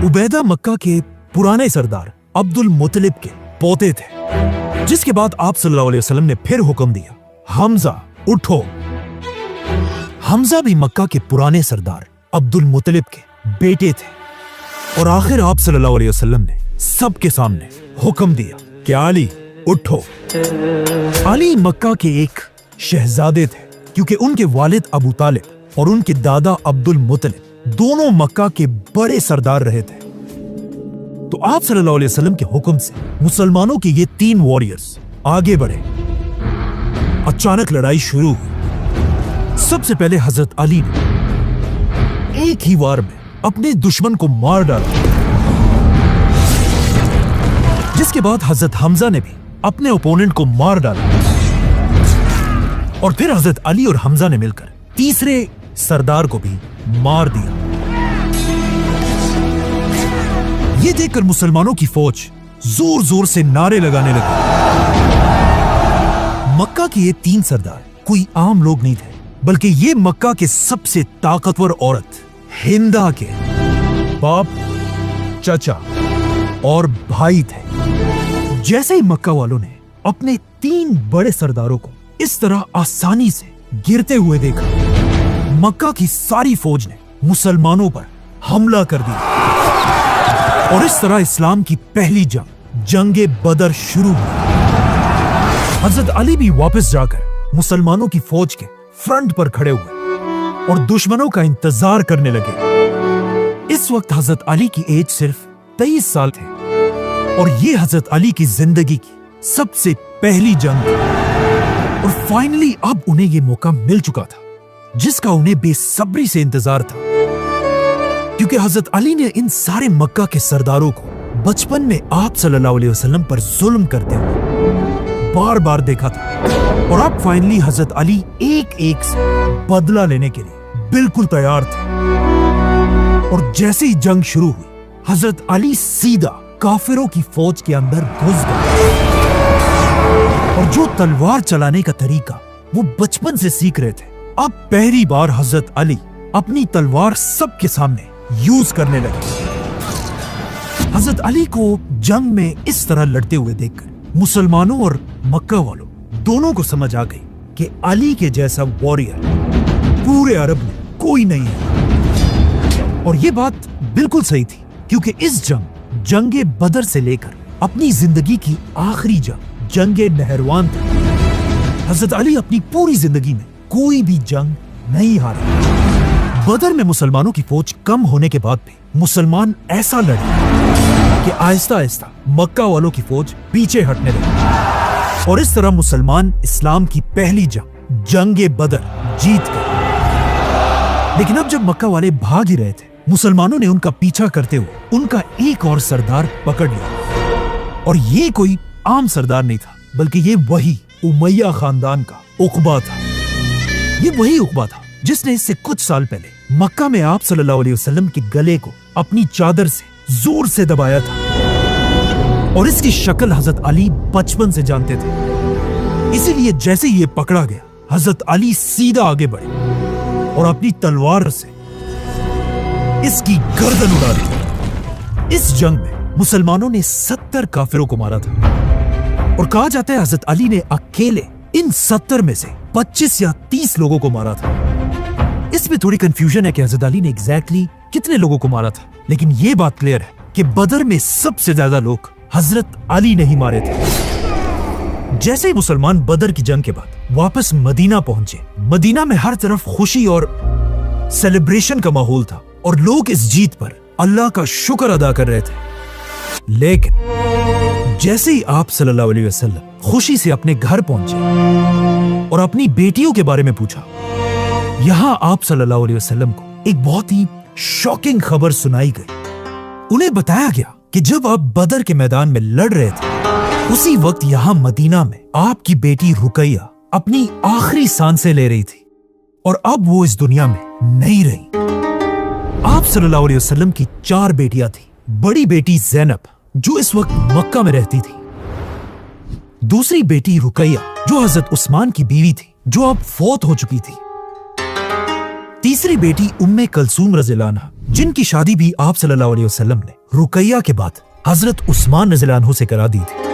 उबैदा मक्का के पुराने सरदार अब्दुल मुत्तलिब के पोते थे। जिसके बाद आप सल्लल्लाहु अलैहि वसल्लम ने फिर हुक्म दिया, हमजा उठो। हमजा भी मक्का के पुराने सरदार अब्दुल मुत्तलिब के बेटे थे। और आखिर आप सल्लल्लाहु अलैहि वसल्लम ने सबके सामने हुक्म दिया कि अली उठो। अली मक्का के एक शहजादे थे, क्योंकि उनके वालिद अबू तालिब और उनके दादा अब्दुल मुत्तलिब दोनों मक्का के बड़े सरदार रहे थे। तो आप सल्लल्लाहु अलैहि वसल्लम के हुक्म से मुसलमानों के ये 3 वॉरियर्स आगे बढ़े। अचानक लड़ाई शुरू हुई। सबसे पहले हजरत अली ने एक ही वार में अपने दुश्मन को मार डाला, जिसके बाद हजरत हमजा ने भी अपने ओपोनेंट को मार डाला और फिर हजरत अली और हमजा ने मिलकर तीसरे सरदार को भी मार दिया। ये देखकर मुसलमानों की फौज जोर जोर से नारे लगाने लगी। मक्का के ये 3 सरदार कोई आम लोग नहीं थे, बल्कि ये मक्का के सबसे ताकतवर औरत हिंदा के बाप, चाचा और भाई थे। जैसे ही मक्का वालों ने अपने 3 बड़े सरदारों को इस तरह आसानी से गिरते हुए देखा, मक्का की सारी फौज ने मुसलमानों पर हमला कर दिया और इस तरह इस्लाम की पहली जंग, जंगे बदर शुरू हुई। हजरत अली भी वापस जाकर मुसलमानों की फौज के फ्रंट पर खड़े हुए और दुश्मनों का इंतजार करने लगे। इस वक्त हजरत अली की एज सिर्फ 23 साल थे और ये हजरत अली की जिंदगी की सबसे पहली जंग थी। और फाइनली अब उन्हें ये मौका मिल चुका था जिसका उन्हें बेसब्री से इंतजार था, क्योंकि हजरत अली ने इन सारे मक्का के सरदारों को बचपन में आप सल्लल्लाहु अलैहि वसल्लम पर जुल्म करते हुए बार बार देखा था। और अब फाइनली हजरत अली एक एक से बदला लेने के लिए बिल्कुल तैयार थे। और जैसे ही जंग शुरू हुई, हजरत अली सीधा काफिरों की फौज के अंदर घुस गए और जो तलवार चलाने का तरीका वो बचपन से सीख रहे थे, अब पहली बार हजरत अली अपनी तलवार सबके सामने यूज करने लगे। हजरत अली को जंग में इस तरह लड़ते हुए देखकर मुसलमानों और मक्का वालों दोनों को समझ आ गई कि अली के जैसा वॉरियर पूरे अरब में कोई नहीं है। और ये बात बिल्कुल सही थी, क्योंकि इस जंगे बदर से लेकर अपनी जिंदगी की आखिरी जंगे नहरवान तक हजरत अली अपनी पूरी जिंदगी में कोई भी जंग नहीं हारे। बदर में मुसलमानों की फौज कम होने के बाद भी मुसलमान ऐसा लड़े कि आहिस्ता आहिस्ता मक्का वालों की फौज पीछे हटने लगी और इस तरह मुसलमान इस्लाम की पहली जंगे बदर जीत गए। लेकिन अब जब मक्का वाले भाग ही रहे थे, मुसलमानों ने उनका पीछा करते हुए उनका एक और सरदार पकड़ लिया। और ये कोई आम सरदार नहीं था, बल्कि ये वही उमैया खानदान का उकबा था। ये वही उकबा था जिसने इससे कुछ साल पहले मक्का में आप सल्लल्लाहु अलैहि वसल्लम के गले को अपनी चादर से जोर से दबाया था। और इसकी शक्ल हजरत अली बचपन से जानते थे। इसीलिए जैसे ही ये पकड़ा गया, हजरत अली सीधा आगे बढ़े और अपनी तलवार से इसकी गर्दन उड़ा दी। इस जंग में मुसलमानों ने 70 काफिरों को मारा था और कहा जाता है हजरत अली ने अकेले इन 70 में से 25 या 30 लोगों को मारा था। इसमें थोड़ी कंफ्यूजन है कि हजरत अली ने एग्जैक्टली कितने लोगों को मारा था, लेकिन यह बात क्लियर है कि बदर में सबसे ज्यादा लोग हजरत अली ने ही मारे थे। जैसे ही मुसलमान बदर की जंग के बाद वापस मदीना पहुंचे, मदीना में हर तरफ खुशी और सेलिब्रेशन का माहौल था और लोग इस जीत पर अल्लाह का शुक्र अदा कर रहे थे। लेकिन जैसे ही आप सल्लल्लाहु अलैहि वसल्लम खुशी से अपने घर पहुंचे और अपनी बेटियों के बारे में पूछा, यहां आप सल्लल्लाहु अलैहि वसल्लम को एक बहुत ही शॉकिंग खबर सुनाई गई। उन्हें बताया गया कि जब आप बदर के मैदान में लड़ रहे थे, उसी वक्त यहां मदीना में आपकी बेटी रुकैया अपनी आखिरी सांसें ले रही थी और अब वो इस दुनिया में नहीं रही। आप सल्लल्लाहु अलैहि वसल्लम की 4 बेटियां थी। बड़ी बेटी ज़ैनब जो इस वक्त मक्का में रहती थी, दूसरी बेटी रुकैया जो हजरत उस्मान की बीवी थी जो अब फौत हो चुकी थी, तीसरी बेटी उम्मे कलसूम रज़ियल्लाहु अन्हा जिनकी शादी भी आप सल्लल्लाहु अलैहि वसल्लम ने रुकैया के बाद हजरत उस्मान रज़ियल्लाहु अन्हु से करा दी थी,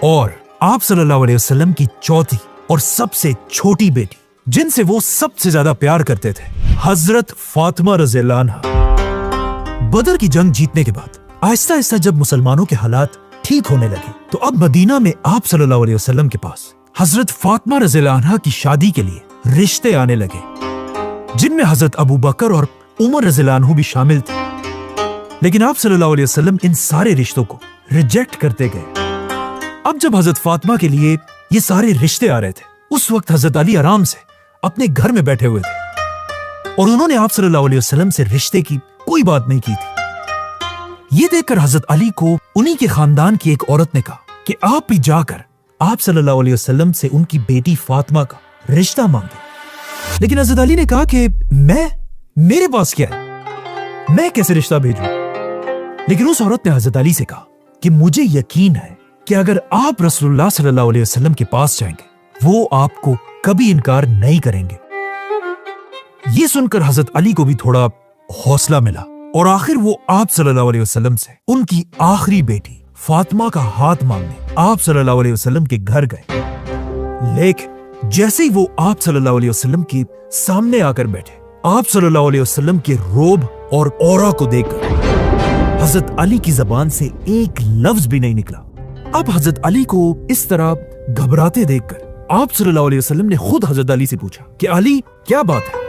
और आप सल्लल्लाहु अलैहि वसल्लम की चौथी और सबसे छोटी बेटी जिनसे वो सबसे ज्यादा प्यार करते थे, हजरत फातिमा रज़ियल्लाहु अन्हा। बदर की जंग जीतने के बाद आहिस्ता आहिस्ता जब मुसलमानों के हालात ठीक होने लगे, तो अब मदीना में आप सल्लल्लाहु अलैहि वसल्लम के पास हजरत फातिमा रज़ियल्लाहु अन्हा की शादी के लिए रिश्ते आने लगे, जिनमें हजरत अबू बकर और उमर रज़ियल्लाहु अन्हु भी शामिल थे। लेकिन आप सल्लल्लाहु अलैहि वसल्लम इन सारे रिश्तों को रिजेक्ट करते गए। अब जब हजरत फातिमा के लिए ये सारे रिश्ते आ रहे थे, उस वक्त हजरत अली आराम से अपने घर में बैठे हुए थे और उन्होंने आप सल्लल्लाहु अलैहि वसल्लम से रिश्ते की कोई बात नहीं की थी। ये देखकर हजरत अली को उन्हीं के खानदान की एक औरत ने कहा कि आप भी जाकर आप सल्लल्लाहु अलैहि वसल्लम से उनकी बेटी फातिमा का रिश्ता मांगे। लेकिन हजरत अली ने कहा कि मेरे पास क्या है, मैं कैसे रिश्ता भेजूं? लेकिन उस औरत ने हजरत अली से कहा कि मुझे यकीन है कि अगर आप रसूलुल्लाह सल्लल्लाहु अलैहि वसल्लम के पास जाएंगे, वो आपको कभी इनकार नहीं करेंगे। ये सुनकर हजरत अली को भी थोड़ा हौसला मिला और आखिर वो आप सल्लल्लाहु अलैहि वसल्लम से उनकी आखिरी बेटी फातिमा का हाथ मांगने आप सल्लल्लाहु अलैहि वसल्लम के घर गए। लेकिन जैसे ही वो आप सल्लल्लाहु अलैहि वसल्लम के सामने आकर बैठे, आप सल्लल्लाहु अलैहि वसल्लम के रोब और औरा को देखकर हजरत अली की जबान से एक लफ्ज भी नहीं निकला। अब हजरत अली को इस तरह घबराते देखकर आप सल्लल्लाहु अलैहि वसल्लम ने खुद हजरत अली से पूछा कि अली क्या बात है,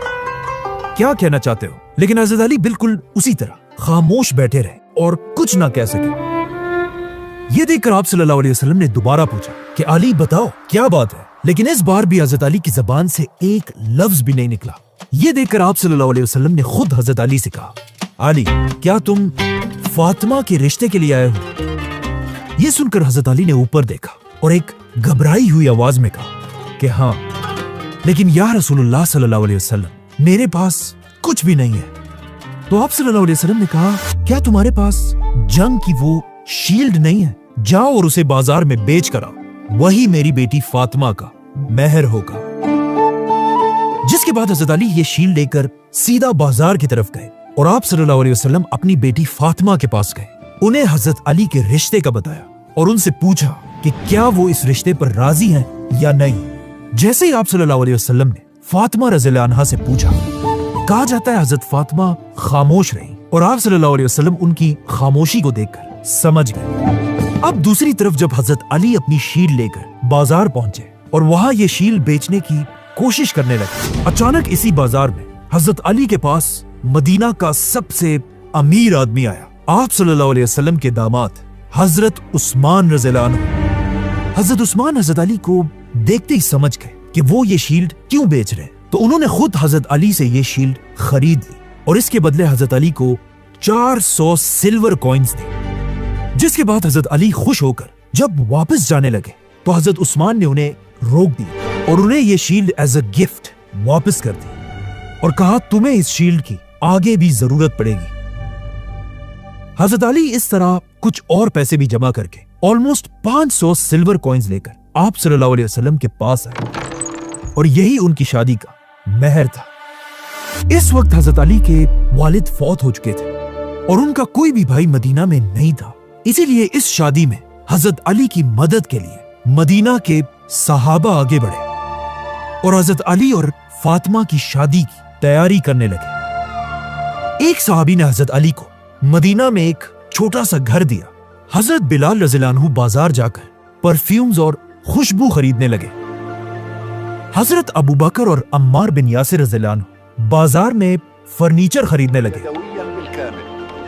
क्या कहना चाहते हो? लेकिन हजरत अली बिल्कुल उसी तरह खामोश बैठे रहे और कुछ ना कह सके। ये देखकर आप सल्लल्लाहु अलैहि वसल्लम ने दोबारा पूछा कि अली बताओ क्या बात है, लेकिन इस बार भी हजरत अली की जबान से एक लफ्ज भी नहीं निकला। ये देखकर आप सल्लल्लाहु अलैहि वसल्लम ने खुद हजरत अली से कहा, अली क्या तुम फातिमा के रिश्ते के लिए आए हो? ये सुनकर हजरत अली ने ऊपर देखा और एक घबराई हुई आवाज में कहा कि हाँ, लेकिन या रसूलुल्लाह सल्लल्लाहु अलैहि वसल्लम मेरे पास कुछ भी नहीं है। तो आप सल्लल्लाहु अलैहि वसल्लम ने कहा, क्या तुम्हारे पास जंग की वो शील्ड नहीं है? जाओ और उसे बाजार में बेच कर आओ, वही मेरी बेटी फातिमा का मेहर होगा। जिसके बाद हजरत अली ये शील्ड लेकर सीधा बाजार की तरफ गए और आप सल्लल्लाहु अलैहि वसल्लम अपनी बेटी फातिमा के पास गए। उन्हें हजरत अली के रिश्ते का बताया और उनसे पूछा कि क्या वो इस रिश्ते पर राजी हैं या नहीं। जैसे ही आप सल्लल्लाहु अलैहि वसल्लम ने फातिमा रज़ियल्लाहु अन्हा से पूछा, कहा जाता है हजरत फातिमा खामोश रही और आप सल्लल्लाहु अलैहि वसल्लम उनकी खामोशी को देखकर समझ गए। अब दूसरी तरफ जब हजरत अली अपनी शील्ड लेकर बाजार पहुंचे और वहां ये शील्ड बेचने की कोशिश करने लगे, अचानक इसी बाजार में हजरत अली के पास मदीना का सबसे अमीर आदमी आया, आप सल्लल्लाहु अलैहि वसल्लम के दामाद हजरत उस्मान रज़ियल्लाहु अन्हु। हजरत उस्मान हजरत अली को देखते ही समझ गए कि वो ये शील्ड क्यों बेच रहे हैं, तो उन्होंने खुद हजरत अली से ये शील्ड खरीद ली और इसके बदले हजरत अली को 400 सिल्वर कॉइन्स दी। जिसके बाद हजरत अली खुश होकर जब वापस जाने लगे तो हजरत उस्मान ने उन्हें रोक दिया और उन्हें यह शील्ड एज अ गिफ्ट वापस कर दी और कहा, तुम्हें इस शील्ड की आगे भी जरूरत पड़ेगी। हजरत अली इस तरह कुछ और पैसे भी जमा करके ऑलमोस्ट 500 सिल्वर कॉइन्स लेकर आप सल्लल्लाहु अलैहि वसल्लम के पास आए और यही उनकी शादी का मेहर था। इस वक्त हजरत अली के वालिद फौत हो चुके थे और उनका कोई भी भाई मदीना में नहीं था, इसीलिए इस शादी में हजरत अली की मदद के लिए मदीना के सहाबा आगे बढ़े और हजरत अली और फातिमा की शादी की तैयारी करने लगे। एक सहाबी ने हजरत अली को मदीना में एक छोटा सा घर दिया। हजरत बिलाल रज़ियल्लाहु अन्हु बाजार जाकर परफ्यूम्स और खुशबू खरीदने लगे। हजरत अबू बकर और अम्मार बिन यासिर रज़ियल्लाहु अन्हु बाजार में फर्नीचर खरीदने लगे।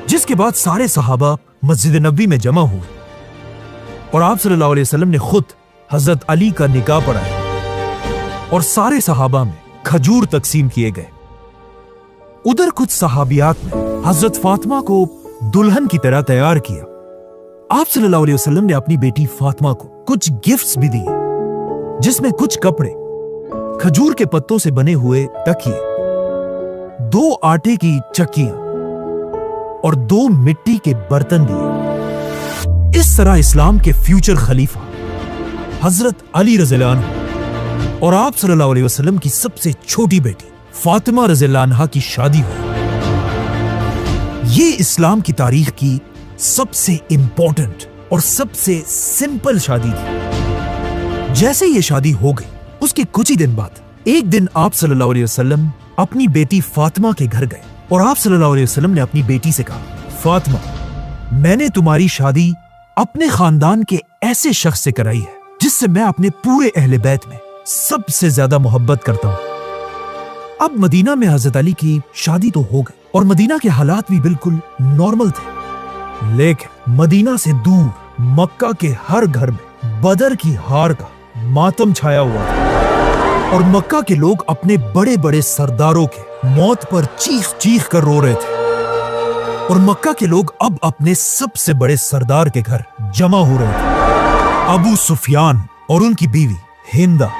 जिसके बाद सारे सहाबा मस्जिद नबी में जमा हुए और आप सल्लल्लाहु अलैहि वसल्लम ने खुद हजरत अली का निकाह पढ़ाया और सारे सहाबा में खजूर तकसीम किए गए। उधर कुछ सहाबियात ने हजरत फातिमा को दुल्हन की तरह तैयार किया। आप सल्लल्लाहु अलैहि वसल्लम ने अपनी बेटी फातिमा को कुछ गिफ्ट्स भी दिए, जिसमें कुछ कपड़े, खजूर के पत्तों से बने हुए तकिए, 2 आटे की चक्कियां और 2 मिट्टी के बर्तन दिए। इस तरह इस्लाम के फ्यूचर खलीफा हजरत अली रज़ियल्लाहु अन्हु और आप सल्लल्लाहु अलैहि वसल्लम की सबसे छोटी बेटी फातिमा रज़ियल्लाहु अन्हा की शादी हुई। ये इस्लाम की तारीख की सबसे इंपॉर्टेंट और सबसे सिंपल शादी थी। जैसे ये शादी हो गई, उसके कुछ ही दिन बाद एक दिन आप सल्लल्लाहु अलैहि वसल्लम अपनी बेटी फातिमा के घर गए और आप सल्लल्लाहु अलैहि वसल्लम ने अपनी बेटी से कहा, फातिमा, मैंने तुम्हारी शादी अपने खानदान के ऐसे शख्स से कराई है जिससे मैं अपने पूरे अहले बैत में सबसे ज्यादा मोहब्बत करता हूँ। अब मदीना में हजरत अली की शादी तो हो गई और मदीना के हालात भी बिल्कुल नॉर्मल थे, लेकिन मदीना से दूर मक्का के हर घर में बदर की हार का मातम छाया हुआ था और मक्का के लोग अपने बड़े बड़े सरदारों के मौत पर चीख चीख कर रो रहे थे और मक्का के लोग अब अपने सबसे बड़े सरदार के घर जमा हो रहे थे, अबू सुफियान और उनकी बीवी हिंदा।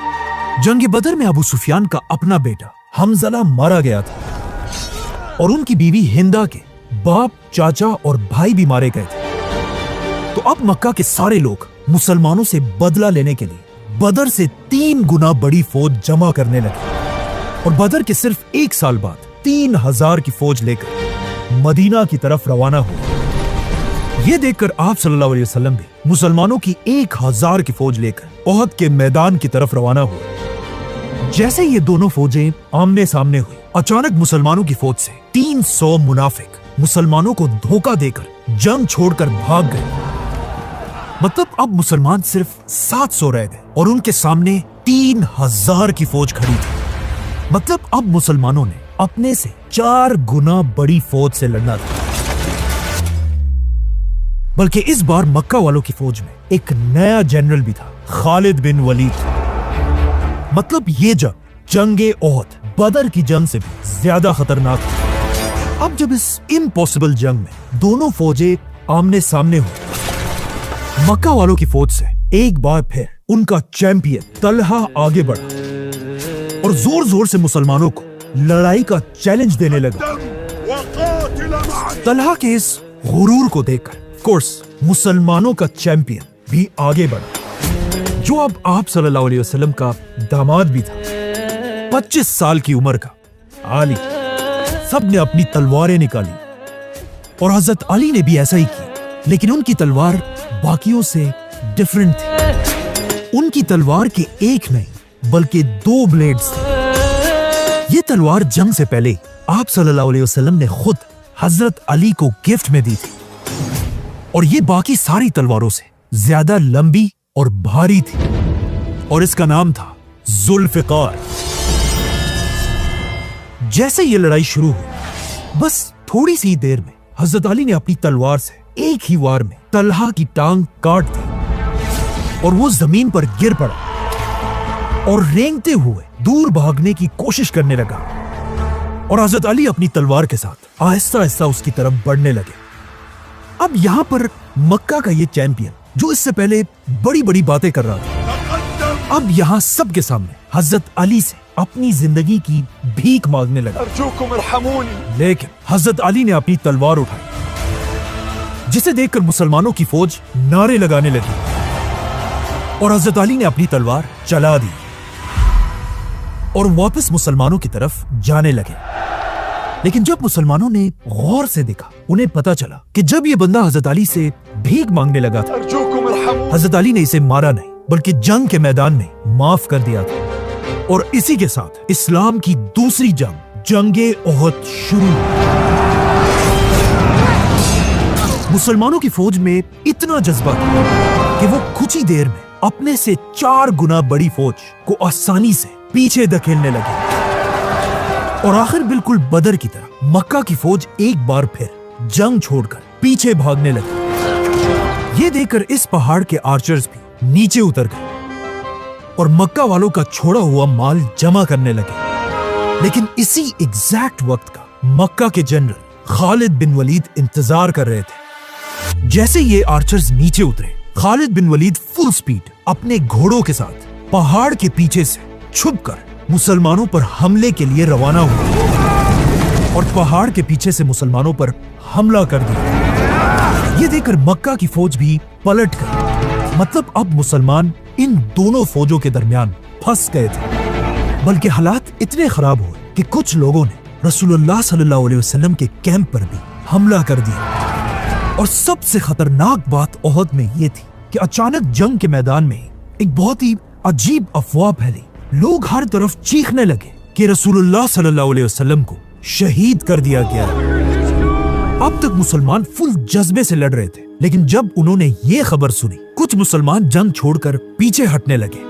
जंग बदर में अबू सुफियान का अपना बेटा हमज़ला मारा गया था और उनकी बीवी हिंदा के बाप, चाचा और भाई भी मारे गए थे। तो अब मक्का के सारे लोग मुसलमानों से बदला लेने के लिए बदर से 3 गुना बड़ी फौज जमा करने लगे और बदर के सिर्फ 1 साल बाद 3000 की फौज लेकर मदीना की तरफ रवाना हुए। ये देखकर आप सल्लल्लाहु अलैहि वसल्लम भी मुसलमानों की 1000 की फौज लेकर ओहद के मैदान की तरफ रवाना हुए। जैसे ये दोनों फौजें आमने सामने हुई, अचानक मुसलमानों की फौज से 300 मुनाफिक मुसलमानों को धोखा देकर जंग छोड़कर भाग गए। मतलब अब मुसलमान सिर्फ 700 रह गए और उनके सामने 3000 की फौज खड़ी थी। मतलब अब मुसलमानों ने अपने से 4 गुना बड़ी फौज से लड़ना था। बल्कि इस बार मक्का वालों की फौज में एक नया जनरल भी था, खालिद बिन वलीद। मतलब ये जंगे ओहद बदर की जंग से भी ज्यादा खतरनाक थी। अब जब इस इम्पॉसिबल जंग में दोनों फौजें आमने सामने हुई, मक्का वालों की फौज से एक बार फिर उनका चैंपियन तलहा आगे बढ़ा और जोर जोर से मुसलमानों को लड़ाई का चैलेंज देने लगा। तलहा के इस गुरूर को देखकर कोर्स मुसलमानों का चैंपियन भी आगे बढ़ा, जो अब आप सल्लल्लाहु अलैहि वसल्लम का दामाद भी था, 25 साल की उम्र का अली। सब ने अपनी तलवारें निकाली और हजरत अली ने भी ऐसा ही किया, लेकिन उनकी तलवार बाकियों से डिफरेंट थी। उनकी तलवार के एक नहीं बल्कि 2 ब्लेड्स थे। ये तलवार जंग से पहले आप सल्लल्लाहु अलैहि वसल्लम ने खुद हजरत अली को गिफ्ट में दी थी और ये बाकी सारी तलवारों से ज्यादा लंबी और भारी थी और इसका नाम था जुल्फिकार। जैसे ये लड़ाई शुरू हुई, बस थोड़ी सी देर में हजरत अली ने अपनी तलवार से एक ही वार में तलहा की टांग काट दी और वो जमीन पर गिर पड़ा और रेंगते हुए दूर भागने की कोशिश करने लगा और हजरत अली अपनी तलवार के साथ आहिस्ता आहिस्ता उसकी तरफ बढ़ने लगे। अब यहां पर मक्का का ये चैंपियन जो इससे पहले बड़ी बड़ी बातें कर रहा था, अब यहां सबके सामने हजरत अली से अपनी जिंदगी की भीख मांगने लगा। लेकिन हजरत अली ने अपनी तलवार उठाई, जिसे देखकर मुसलमानों की फौज नारे लगाने लगी और हजरत अली ने अपनी तलवार चला दी और वापस मुसलमानों की तरफ जाने लगे। लेकिन जब मुसलमानों ने गौर से देखा, उन्हें पता चला कि जब ये बंदा हजरत अली से भीख मांगने लगा था, हजरत अली ने इसे मारा नहीं बल्कि जंग के मैदान में माफ कर दिया था और इसी के साथ इस्लाम की दूसरी जंग जंगे ओहद शुरू हुई। मुसलमानों की फौज में इतना जज्बा था कि वो कुछ ही देर में अपने से 4 गुना बड़ी फौज को आसानी से पीछे धकेलने लगे और आखिर बिल्कुल बदर की तरह मक्का की फौज एक बार फिर जंग छोड़कर पीछे भागने लगी। ये देखकर इस पहाड़ के आर्चर्स भी नीचे उतर गए और मक्का वालों का छोड़ा हुआ माल जमा करने लगे। लेकिन इसी एग्जैक्ट वक्त का मक्का के जनरल खालिद बिन वलीद इंतजार कर रहे थे। जैसे ये आर्चर्स नीचे उतरे, खालिद बिन वलीद फुल स्पीड अपने घोड़ों के साथ पहाड़ के पीछे से छुपकर मुसलमानों पर हमले के लिए रवाना हुए और पहाड़ के पीछे से मुसलमानों पर हमला कर दिया। ये देखकर मक्का की फौज भी पलट गई। मतलब अब मुसलमान इन दोनों फौजों के दरमियान फंस गए थे। बल्कि हालात इतने खराब हुए कि कुछ लोगों ने रसूलुल्लाह सल्लल्लाहु अलैहि वसल्लम के कैंप पर भी हमला कर दिया। और सबसे खतरनाक बात ओहद में ये थी कि अचानक जंग के मैदान में एक बहुत ही अजीब अफवाह फैली। लोग हर तरफ चीखने लगे कि रसूलुल्लाह सल्लल्लाहु अलैहि वसल्लम को शहीद कर दिया गया। अब तक मुसलमान फुल जज्बे से लड़ रहे थे, लेकिन जब उन्होंने ये खबर सुनी, कुछ मुसलमान जंग छोड़कर पीछे हटने लगे।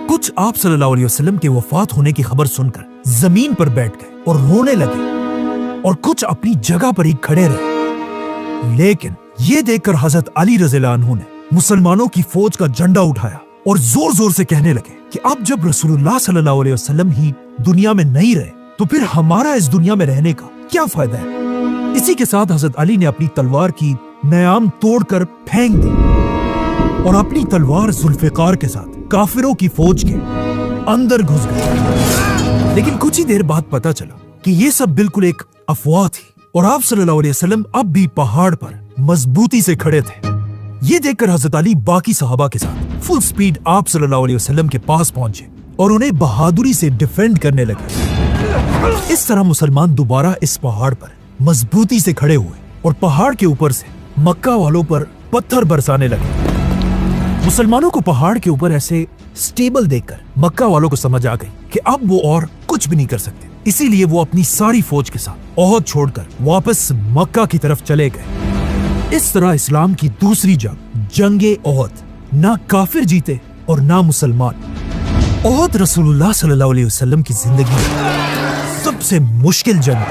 कुछ आप सल्लल्लाहु अलैहि वसल्लम के वफात होने की खबर सुनकर जमीन पर बैठ गए और रोने लगे और कुछ अपनी जगह पर ही खड़े रहे। लेकिन ये देखकर हजरत अली रज़ियल्लाहु अन्हु ने मुसलमानों की फौज का झंडा उठाया और जोर जोर से कहने लगे कि अब जब रसूलुल्लाह सल्लल्लाहु अलैहि वसल्लम ही दुनिया में नहीं रहे तो फिर हमारा इस दुनिया में रहने का क्या फायदा है। इसी के साथ हजरत अली ने अपनी तलवार की नयाम तोड़कर फेंक दी और अपनी तलवार जुल्फिकार के साथ काफिरों की फौज के अंदर घुस गए। लेकिन कुछ ही देर बाद पता चला कि ये सब बिल्कुल एक अफवाह थी और आप सल्लल्लाहु अलैहि वसल्लम अब भी पहाड़ पर मजबूती से खड़े थे। ये देखकर हजरत अली बाकी सहाबा के साथ फुल स्पीड आप सल्लल्लाहु अलैहि वसल्लम के पास पहुंचे और उन्हें बहादुरी से डिफेंड करने लगे। इस तरह मुसलमान दोबारा इस पहाड़ पर मजबूती से खड़े हुए और पहाड़ के ऊपर से मक्का वालों पर पत्थर बरसाने लगे। मुसलमानों को पहाड़ के ऊपर ऐसे स्टेबल देखकर मक्का वालों को समझ आ गई कि अब वो और कुछ भी नहीं कर सकते। इसीलिए वो अपनी सारी फौज के साथ ओहद छोड़कर वापस मक्का की तरफ चले गए। इस तरह इस्लाम की दूसरी जंग जंगे ओहद ना काफिर जीते और ना मुसलमान। ओहद रसूलुल्लाह सल्लल्लाहु अलैहि वसल्लम की जिंदगी में सबसे मुश्किल जंग,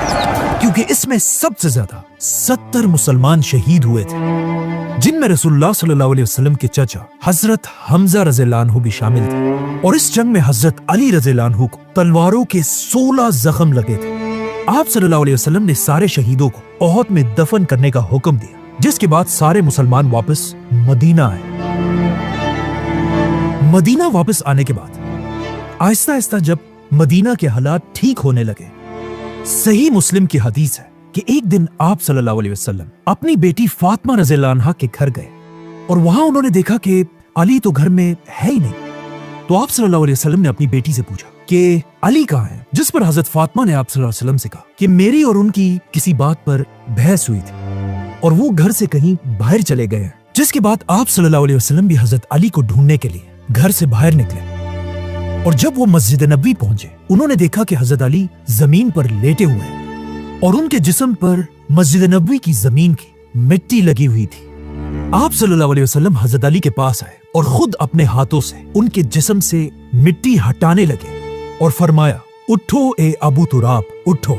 क्योंकि इसमें सबसे ज्यादा 70 मुसलमान शहीद हुए थे। जिनमें रसूलुल्लाह सल्लल्लाहु अलैहि वसल्लम के चचा हजरत हमजा रज़ियल्लाहु अन्हु भी शामिल थे। और इस जंग में हजरत अली रज़ियल्लाहु अन्हु को तलवारों के 16 जख्म लगे थे। आप सल्लल्लाहु अलैहि वसल्लम ने सारे शहीदों को ओहद में दफन करने का हुक्म दिया, जिसके बाद सारे मुसलमान वापस मदीना आए। मदीना वापस आने के बाद आहिस्ता आहिस्ता जब मदीना के हालात ठीक होने लगे, सही मुस्लिम की हदीस है कि एक दिन आप सल्लल्लाहु अलैहि वसल्लम अपनी बेटी फातिमा रज़ियल्लाहु अन्हा के घर गए और वहां उन्होंने देखा कि अली तो घर में है ही नहीं। तो आप सल्लल्लाहु अलैहि वसल्लम ने अपनी बेटी से पूछा कि अली कहाँ है, जिस पर हजरत फातिमा ने आप सल्लल्लाहु अलैहि वसल्लम से कहा कि मेरी और उनकी किसी बात पर बहस हुई थी और वो घर से कहीं बाहर चले गए हैं। जिसके बाद आप सल्लल्लाहु अलैहि वसल्लम भी हजरत अली को ढूंढने के लिए घर से बाहर निकले और जब वो मस्जिद नबवी पहुंचे, उन्होंने देखा कि हजरत अली जमीन पर लेटे हुए हैं और उनके जिस्म पर मस्जिद नबवी की जमीन की मिट्टी लगी हुई थी। आप सल्लल्लाहु अलैहि वसल्लम हजरत अली के पास आए और खुद अपने हाथों से उनके जिस्म से मिट्टी हटाने लगे और फरमाया, उठो ए अबू तुराब, उठो।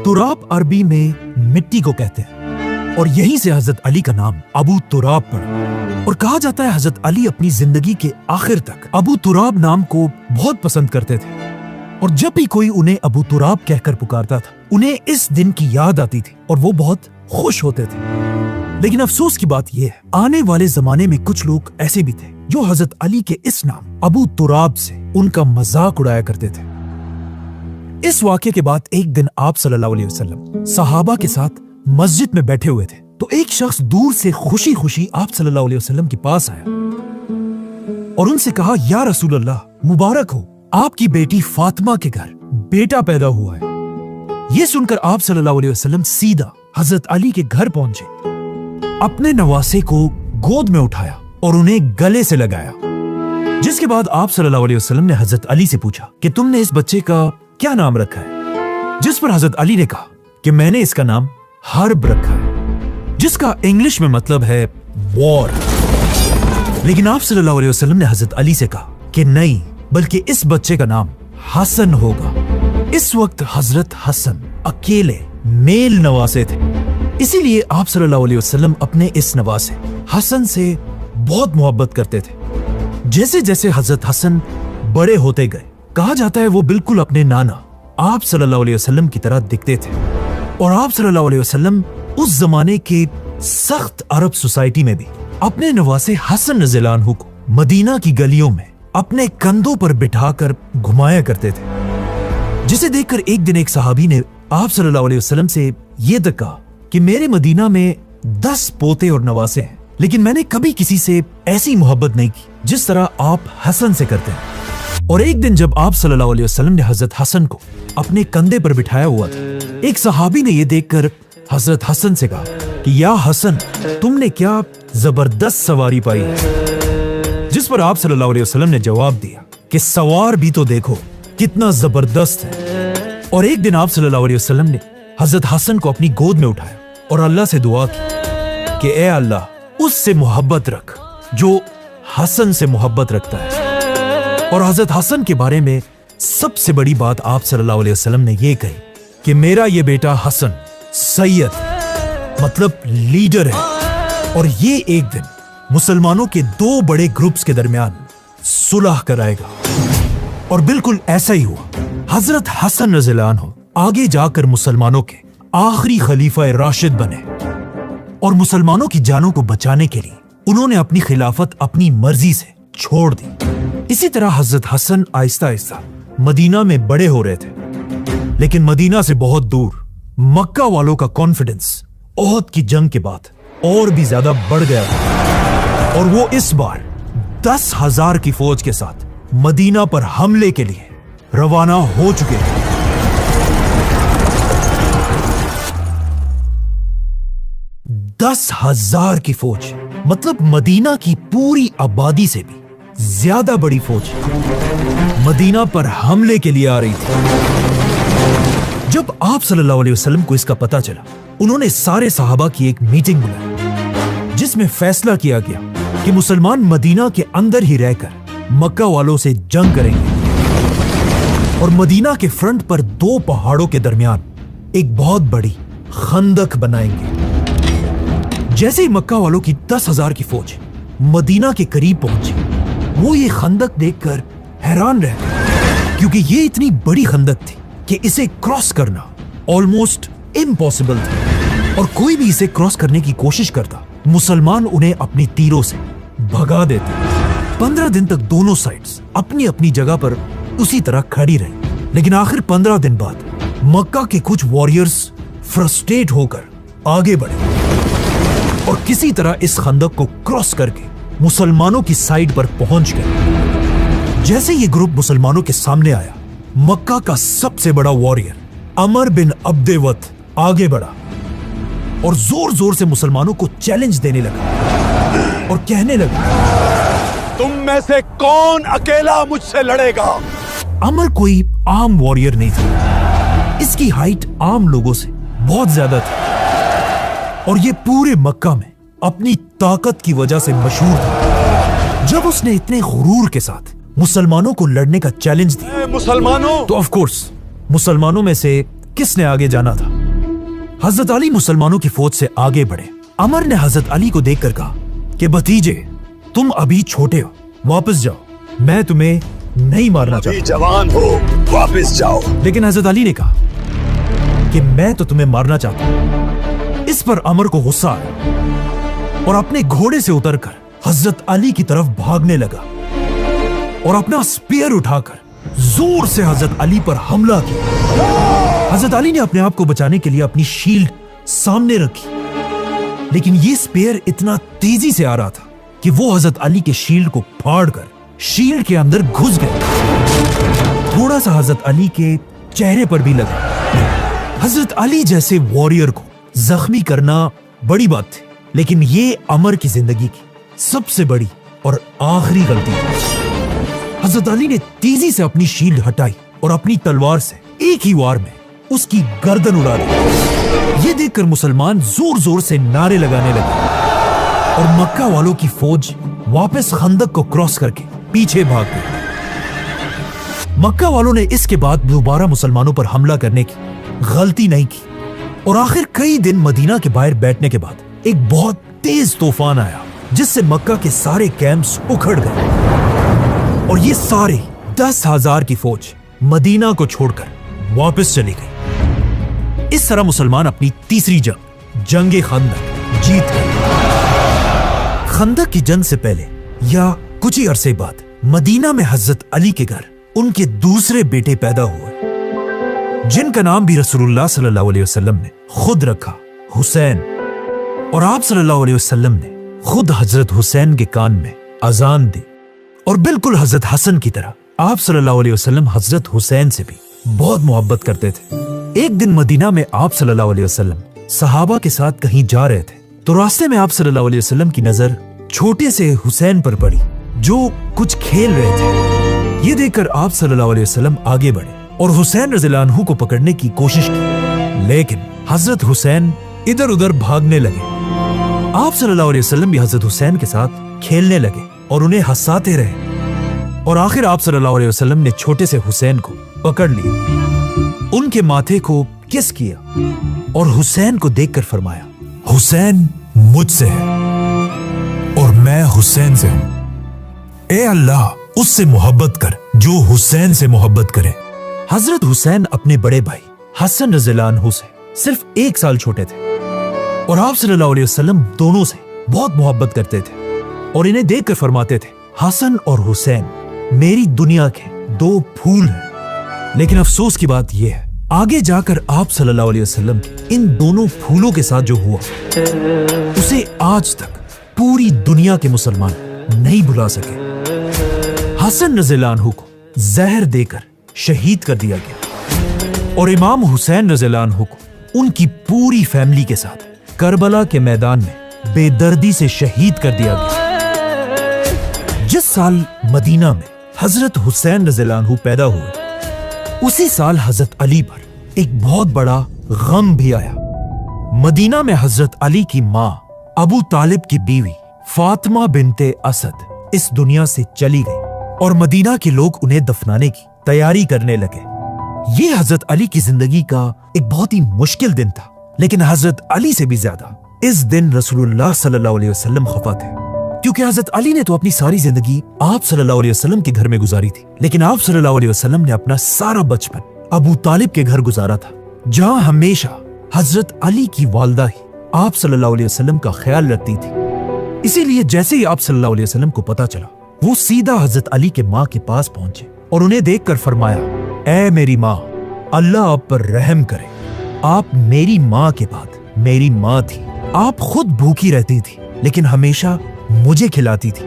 तुराब अरबी में मिट्टी को कहते हैं और यहीं से हजरत अली का नाम अबू तुराब पड़ा। और कहा जाता है हजरत अली अपनी जिंदगी के आखिर तक अबू तुराब नाम को बहुत पसंद करते थे और जब भी कोई उन्हें अबू तुराब कहकर पुकारता था, उन्हें इस दिन की याद आती थी और वो बहुत खुश होते थे। लेकिन अफसोस की बात यह है, आने वाले जमाने में कुछ लोग ऐसे भी थे जो हजरत अली के इस नाम अबू तुराब से उनका मजाक उड़ाया करते थे। इस वाक़ये के बाद एक दिन आप सल्लल्लाहु अलैहि वसल्लम सहाबा के साथ मस्जिद में बैठे हुए थे तो एक शख्स दूर से खुशी खुशी आप सल्लल्लाहु अलैहि वसल्लम के पास आया और उनसे कहा, या रसूल अल्लाह, मुबारक हो, आपकी बेटी फातिमा के घर बेटा पैदा हुआ है। यह सुनकर आप सल्लल्लाहु अलैहि वसल्लम सीधा हजरत अली के घर पहुंचे, अपने नवासे को गोद में उठाया और उन्हें गले से लगाया। जिसके बाद आप सल्लल्लाहु अलैहि वसल्लम ने हजरत अली से पूछा कि तुमने इस बच्चे का क्या नाम रखा है? जिस पर हजरत अली ने कहा कि मैंने इसका नाम हर्ब रखा है, जिसका इंग्लिश में मतलब है वॉर। लेकिन आप सल्लल्लाहु अलैहि वसल्लम ने हजरत अली से कहा कि नहीं, बल्कि इस बच्चे का नाम हसन होगा। इस वक्त हजरत हसन अकेले मेल नवासे थे, इसीलिए आप सल्लल्लाहु अलैहि वसल्लम अपने इस नवासे हसन से बहुत मोहब्बत करते थे। जैसे जैसे हजरत हसन बड़े होते गए, कहा जाता है वो बिल्कुल अपने नाना आप सल्लल्लाहु अलैहि वसल्लम की तरह दिखते थे और आप सल्लल्लाहु अलैहि वसल्लम उस जमाने के सख्त अरब सोसाइटी में भी अपने नवासे हसन रज़ियल्लाहु अन्हु को मदीना की गलियों में अपने कंधों पर बिठाकर घुमाया करते थे। जिसे देखकर एक दिन एक सहाबी ने आप सल्लल्लाहु अलैहि वसल्लम से यह तक कहा कि मेरे मदीना में 10 पोते और नवासे हैं, लेकिन मैंने कभी किसी से ऐसी मोहब्बत नहीं की जिस तरह आप हसन से करते हैं। और एक दिन जब आप सल्लल्लाहु अलैहि वसल्लम ने हजरत हसन को अपने कंधे पर बिठाया हुआ था, एक सहाबी ने यह देखकर हजरत हसन से कहा कि या हसन, तुमने क्या जबरदस्त सवारी पाई है। जिस पर आप सल्लल्लाहु अलैहि वसल्लम ने जवाब दिया कि सवार भी तो देखो कितना जबरदस्त है। और एक दिन आप सल्लल्लाहु अलैहि वसल्लम ने हजरत हसन को अपनी गोद में उठाया और अल्लाह से दुआ की कि ए अल्लाह, उससे मोहब्बत रख जो हसन से मोहब्बत रखता है। और हजरत हसन के बारे में सबसे बड़ी बात आप सल्लल्लाहु अलैहि वसल्लम ने यह कही कि मेरा ये बेटा हसन सैयद मतलब लीडर है और ये एक दिन मुसलमानों के 2 बड़े ग्रुप्स के दरमियान सुलह कराएगा। और बिल्कुल ऐसा ही हुआ। हजरत हसन रज़ियल्लाहु अन्हु आगे जाकर मुसलमानों के आखिरी खलीफा राशिद बने और मुसलमानों की जानों को बचाने के लिए उन्होंने अपनी खिलाफत अपनी मर्जी से छोड़ दी। इसी तरह हजरत हसन आहिस्ता आहिस्ता मदीना में बड़े हो रहे थे, लेकिन मदीना से बहुत दूर मक्का वालों का कॉन्फिडेंस ओहद की जंग के बाद और भी ज्यादा बढ़ गया था और वो इस बार 10,000 की फौज के साथ मदीना पर हमले के लिए रवाना हो चुके थे। 10,000 की फौज मतलब मदीना की पूरी आबादी से भी ज्यादा बड़ी फौज मदीना पर हमले के लिए आ रही थी। जब आप सल्लल्लाहु अलैहि वसल्लम को इसका पता चला, उन्होंने सारे सहाबा की एक मीटिंग बुलाई जिसमें फैसला किया गया कि मुसलमान मदीना के अंदर ही रहकर मक्का वालों से जंग करेंगे और मदीना के फ्रंट पर 2 पहाड़ों के दरमियान एक बहुत बड़ी खंदक बनाएंगे जैसे ही मक्का वालों की 10,000 की फौज मदीना के करीब पहुंची, वो ये खंदक देखकर हैरान रह गए, क्योंकि ये इतनी बड़ी खंदक थी कि इसे क्रॉस करना ऑलमोस्ट इम्पॉसिबल था, और कोई भी इसे क्रॉस करने की कोशिश करता, मुसलमान उन्हें अपनी तीरों से भगा देते। 15 दिन तक दोनों साइड्स अपनी अपनी जगह पर उसी तरह खड़ी रही, लेकिन आखिर 15 दिन बाद मक्का के कुछ वॉरियर्स फ्रस्ट्रेट होकर आगे बढ़े और किसी तरह इस खंदक को क्रॉस करके मुसलमानों की साइड पर पहुंच गए। जैसे ये ग्रुप मुसलमानों के सामने आया, मक्का का सबसे बड़ा वॉरियर अमर बिन अब्देवत आगे बढ़ा और जोर जोर से मुसलमानों को चैलेंज देने लगा और कहने लगा, तुम में से कौन अकेला मुझसे लड़ेगा? अमर कोई आम वॉरियर नहीं था, इसकी हाइट आम लोगों से बहुत ज्यादा थी और ये पूरे मक्का में अपनी ताकत की वजह से मशहूर था। जब उसने इतने गुरूर के साथ मुसलमानों को लड़ने का चैलेंज दिया, मुसलमानों, तो ऑफ कोर्स मुसलमानों में से किसने आगे जाना था? हजरत अली मुसलमानों की फौज से आगे बढ़े। अमर ने हजरत अली को देखकर कहा कि भतीजे, तुम अभी छोटे हो, वापस जाओ, मैं तुम्हें नहीं मारना चाहता। जवान हो, वापस जाओ। लेकिन हजरत अली ने कहा कि मैं तो तुम्हें मारना चाहता हूं। इस पर अमर को गुस्सा आया और अपने घोड़े से उतरकर हजरत अली की तरफ भागने लगा और अपना स्पीयर उठाकर जोर से हजरत अली पर हमला किया। हजरत अली ने अपने आप को बचाने के लिए अपनी शील्ड सामने रखी, लेकिन यह स्पीयर इतना तेजी से आ रहा था कि वो हजरत अली के शील्ड को फाड़कर शील्ड के अंदर घुस गए। थोड़ा सा हजरत अली के चेहरे पर भी लगा। हजरत अली जैसे वॉरियर को जख्मी करना बड़ी बात थी, लेकिन ये अमर की जिंदगी की सबसे बड़ी और आखिरी गलती थी। हजरत अली ने तेजी से अपनी शील्ड हटाई और अपनी तलवार से एक ही वार में उसकी गर्दन उड़ा दी। ये देखकर मुसलमान जोर जोर से नारे लगाने लगे और मक्का वालों की फौज वापस खंदक को क्रॉस करके पीछे भाग गई। मक्का वालों ने इसके बाद दोबारा मुसलमानों पर हमला करने की गलती नहीं की और आखिर कई दिन मदीना के बाहर बैठने के बाद एक बहुत तेज तूफान आया, जिससे मक्का के सारे कैंप्स उखड़ गए और ये सारे 10,000 की फौज मदीना को छोड़कर वापस चली गई। इस तरह मुसलमान अपनी तीसरी जंग खंदक जीत गए। खंदक की जंग से पहले या कुछ ही अरसे बाद मदीना में हजरत अली के घर उनके दूसरे बेटे पैदा हुए, जिनका नाम भी रसूलुल्लाह सल्लल्लाहु अलैहि वसल्लम ने खुद रखा, हुसैन। और आप सल्लल्लाहु अलैहि वसल्लम ने खुद हजरत हुसैन के कान में अजान दी और बिल्कुल हजरत हसन की तरह आप सल्लल्लाहु अलैहि वसल्लम हजरत हुसैन से भी बहुत मोहब्बत करते थे। एक दिन मदीना में आप सल्लल्लाहु अलैहि वसल्लम सहाबा के साथ कहीं जा रहे थे, तो रास्ते में आप सल्लल्लाहु अलैहि वसल्लम की नजर छोटे से हुसैन पर पड़ी, जो कुछ खेल रहे थे। ये देखकर आप सल्लल्लाहु अलैहि वसल्लम आगे बढ़े और हुसैन रज़ियल्लाहु अन्हु को पकड़ने की कोशिश की, लेकिन हजरत हुसैन इधर उधर भागने लगे। आप सल्लल्लाहु अलैहि वसल्लम भी हजरत हुसैन के साथ खेलने लगे और उन्हें हंसाते रहे और आखिर आप सल्लल्लाहु अलैहि वसल्लम ने छोटे से हुसैन को पकड़ लिया, उनके माथे को किस किया और हुसैन को देखकर फरमाया, हुसैन मुझसे है और मैं हुसैन से हूं। ए अल्लाह, उससे मोहब्बत कर जो हुसैन से मोहब्बत करे। हजरत हुसैन अपने बड़े भाई हसन रज़ियल्लाहु अन्हु से सिर्फ 1 साल छोटे थे और आप सल्लल्लाहु अलैहि वसल्लम दोनों से बहुत मोहब्बत करते थे और इन्हें देखकर फरमाते थे, हसन और हुसैन मेरी दुनिया के 2 फूल हैं। लेकिन अफसोस की बात यह है, आगे जाकर आप सल्लल्लाहु अलैहि वसल्लम के इन दोनों फूलों के साथ जो हुआ, उसे आज तक पूरी दुनिया के मुसलमान नहीं भुला सके। हसन रज़ियल्लाहु अन्हु को जहर देकर शहीद कर दिया गया और इमाम हुसैन रज़ियल्लाहु अन्हु को उनकी पूरी फैमिली के साथ करबला के मैदान में बेदर्दी से शहीद कर दिया गया। जिस साल मदीना में हजरत हुसैन रज़ियल्लाहु अन्हु पैदा हुए, उसी साल हजरत अली पर एक बहुत बड़ा गम भी आया। मदीना में हजरत अली की माँ अबू तालिब की बीवी फातिमा बिनते असद इस दुनिया से चली गई और मदीना के लोग उन्हें दफनाने की तैयारी करने लगे। ये हजरत अली की जिंदगी का एक बहुत ही मुश्किल दिन था, लेकिन हजरत अली से भी ज्यादा इस दिन रसूलुल्लाह सल्लल्लाहु अलैहि वसल्लम खफा थे, क्योंकि हजरत अली ने तो अपनी सारी जिंदगी आप सल्लल्लाहु अलैहि वसल्लम के घर में गुजारी थी, लेकिन आप सल्लल्लाहु अलैहि वसल्लम ने अपना सारा बचपन अबू तालिब के घर गुजारा था, जहां हमेशा हजरत अली की वालिदा ही आप सल्लल्लाहु अलैहि वसल्लम का ख्याल रखती थी। इसीलिए जैसे ही आप सल्लल्लाहु अलैहि वसल्लम को पता चला, वो सीधा हजरत अली के माँ के पास पहुंचे और उन्हें देखकर फरमाया, ऐ मेरी माँ, अल्लाह आप पर रहम करे, आप मेरी माँ के बाद मेरी माँ थी। आप खुद भूखी रहती थी लेकिन हमेशा मुझे खिलाती थी।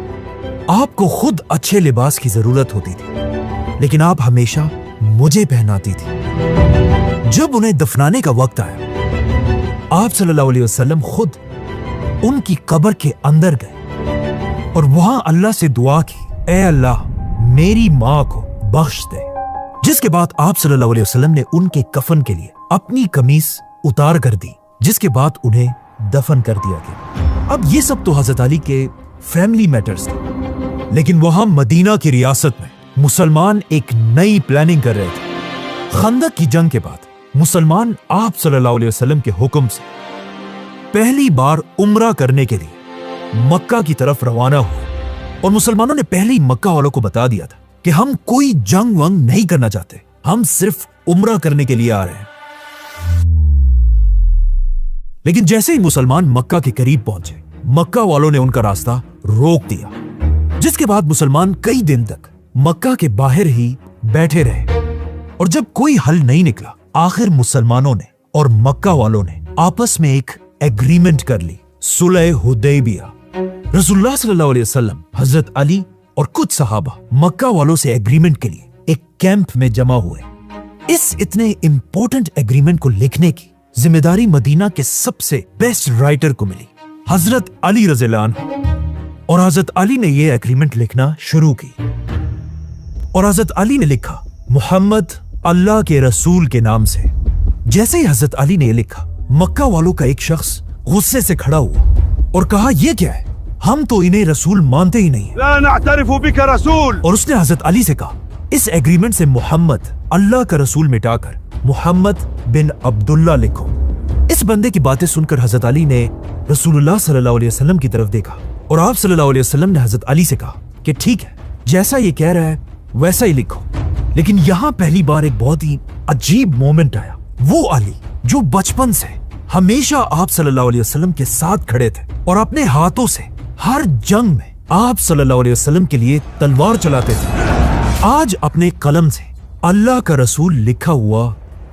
आपको खुद अच्छे लिबास की जरूरत होती थी लेकिन आप हमेशा मुझे पहनाती थी। जब उन्हें दफनाने का वक्त आया, आप सल्लल्लाहु अलैहि वसल्लम खुद उनकी कब्र के अंदर गए और वहां अल्लाह से दुआ की, ऐ अल्लाह मेरी माँ को बख्श दे। जिसके बाद आप सल्लल्लाहु अलैहि वसल्लम ने उनके कफन के लिए अपनी कमीज उतार कर दी, जिसके बाद उन्हें दफन कर दिया गया। अब ये सब तो हजरत अली के फैमिली मैटर्स थे, लेकिन वहां मदीना की रियासत में मुसलमान एक नई प्लानिंग कर रहे थे। खंदक की जंग के बाद मुसलमान आप सल्लल्लाहु अलैहि वसल्लम के हुक्म से पहली बार उम्रा करने के लिए मक्का की तरफ रवाना हुए और मुसलमानों ने पहले ही मक्का वालों को बता दिया था कि हम कोई जंग वंग नहीं करना चाहते, हम सिर्फ उम्रा करने के लिए आ रहे हैं। लेकिन जैसे ही मुसलमान मक्का के करीब पहुंचे, मक्का वालों ने उनका रास्ता रोक दिया, जिसके बाद मुसलमान कई दिन तक मक्का के बाहर ही बैठे रहे और जब कोई हल नहीं निकला, आखिर मुसलमानों ने और मक्का वालों ने आपस में एक एग्रीमेंट कर ली, सुलह हुदैबिया। रसूलुल्लाह सल्लल्लाहु अलैहि वसल्लम, हजरत अली और कुछ सहाबा मक्का वालों से एग्रीमेंट के लिए एक कैंप में जमा हुए। इस इतने इंपॉर्टेंट एग्रीमेंट को लिखने की जिम्मेदारी मदीना के सबसे बेस्ट राइटर को मिली, हजरत अली रज़ियल्लाहु अन्हु। और हजरत अली ने यह एग्रीमेंट लिखना शुरू की और हजरत अली ने लिखा, मोहम्मद अल्लाह के रसूल के नाम से। जैसे ही हजरत अली ने लिखा, मक्का वालों का एक शख्स गुस्से से खड़ा हुआ और कहा, यह क्या है, हम तो इन्हें रसूल मानते ही नहीं। ला नअतरिफु बिका रसूल। और उसने हजरत अली से कहा, इस एग्रीमेंट से मोहम्मद अल्लाह का रसूल मिटाकर मोहम्मद बिन अब्दुल्ला लिखो। इस बंदे की बातें सुनकर हजरत अली ने रसूलुल्लाह सल्लल्लाहु अलैहि वसल्लम की तरफ देखा और आप सल्लल्लाहु अलैहि वसल्लम ने हजरत अली से कहा कि ठीक है, जैसा ये कह रहा है वैसा ही लिखो। लेकिन यहां पहली बार एक बहुत ही अजीब मोमेंट आया। वो अली जो बचपन से हमेशा आप सल्लल्लाहु अलैहि वसल्लम के साथ खड़े थे और अपने हाथों से हर जंग में आप सल्लल्लाहु अलैहि वसल्लम के लिए तलवार चलाते थे, आज अपने कलम से अल्लाह का रसूल लिखा हुआ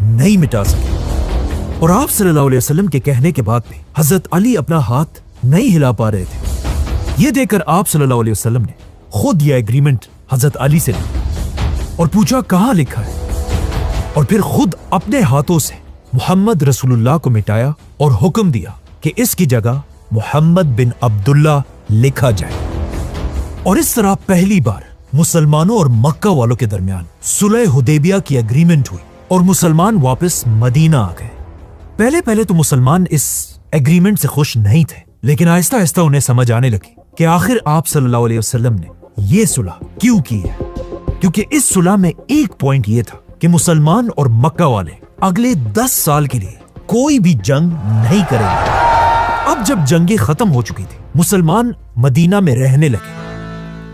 नहीं मिटा सके। और आप सल्लल्लाहु अलैहि वसल्लम के कहने के बाद भी हजरत अली अपना हाथ नहीं हिला पा रहे थे। यह देखकर आप सल्लल्लाहु अलैहि वसल्लम ने खुद यह एग्रीमेंट हजरत अली से लिया और पूछा कहां लिखा है, और फिर खुद अपने हाथों से मोहम्मद रसूलुल्लाह को मिटाया और हुक्म दिया कि इसकी जगह मोहम्मद बिन अब्दुल्ला लिखा जाए। और इस तरह पहली बार मुसलमानों और मक्का वालों के दरमियान सुलह हुदैबिया की एग्रीमेंट हुई और मुसलमान वापस मदीना आ गए। पहले पहले तो मुसलमान इस एग्रीमेंट से खुश नहीं थे, लेकिन आहिस्ता आहिस्ता उन्हें समझ आने लगी कि आखिर आप सल्लल्लाहु अलैहि वसल्लम ने यह सुलह क्यों की है। क्योंकि इस सुलह में एक पॉइंट यह था कि मुसलमान और मक्का वाले अगले 10 साल के लिए कोई भी जंग नहीं करेंगे। अब जब जंगें खत्म हो चुकी थी, मुसलमान मदीना में रहने लगे,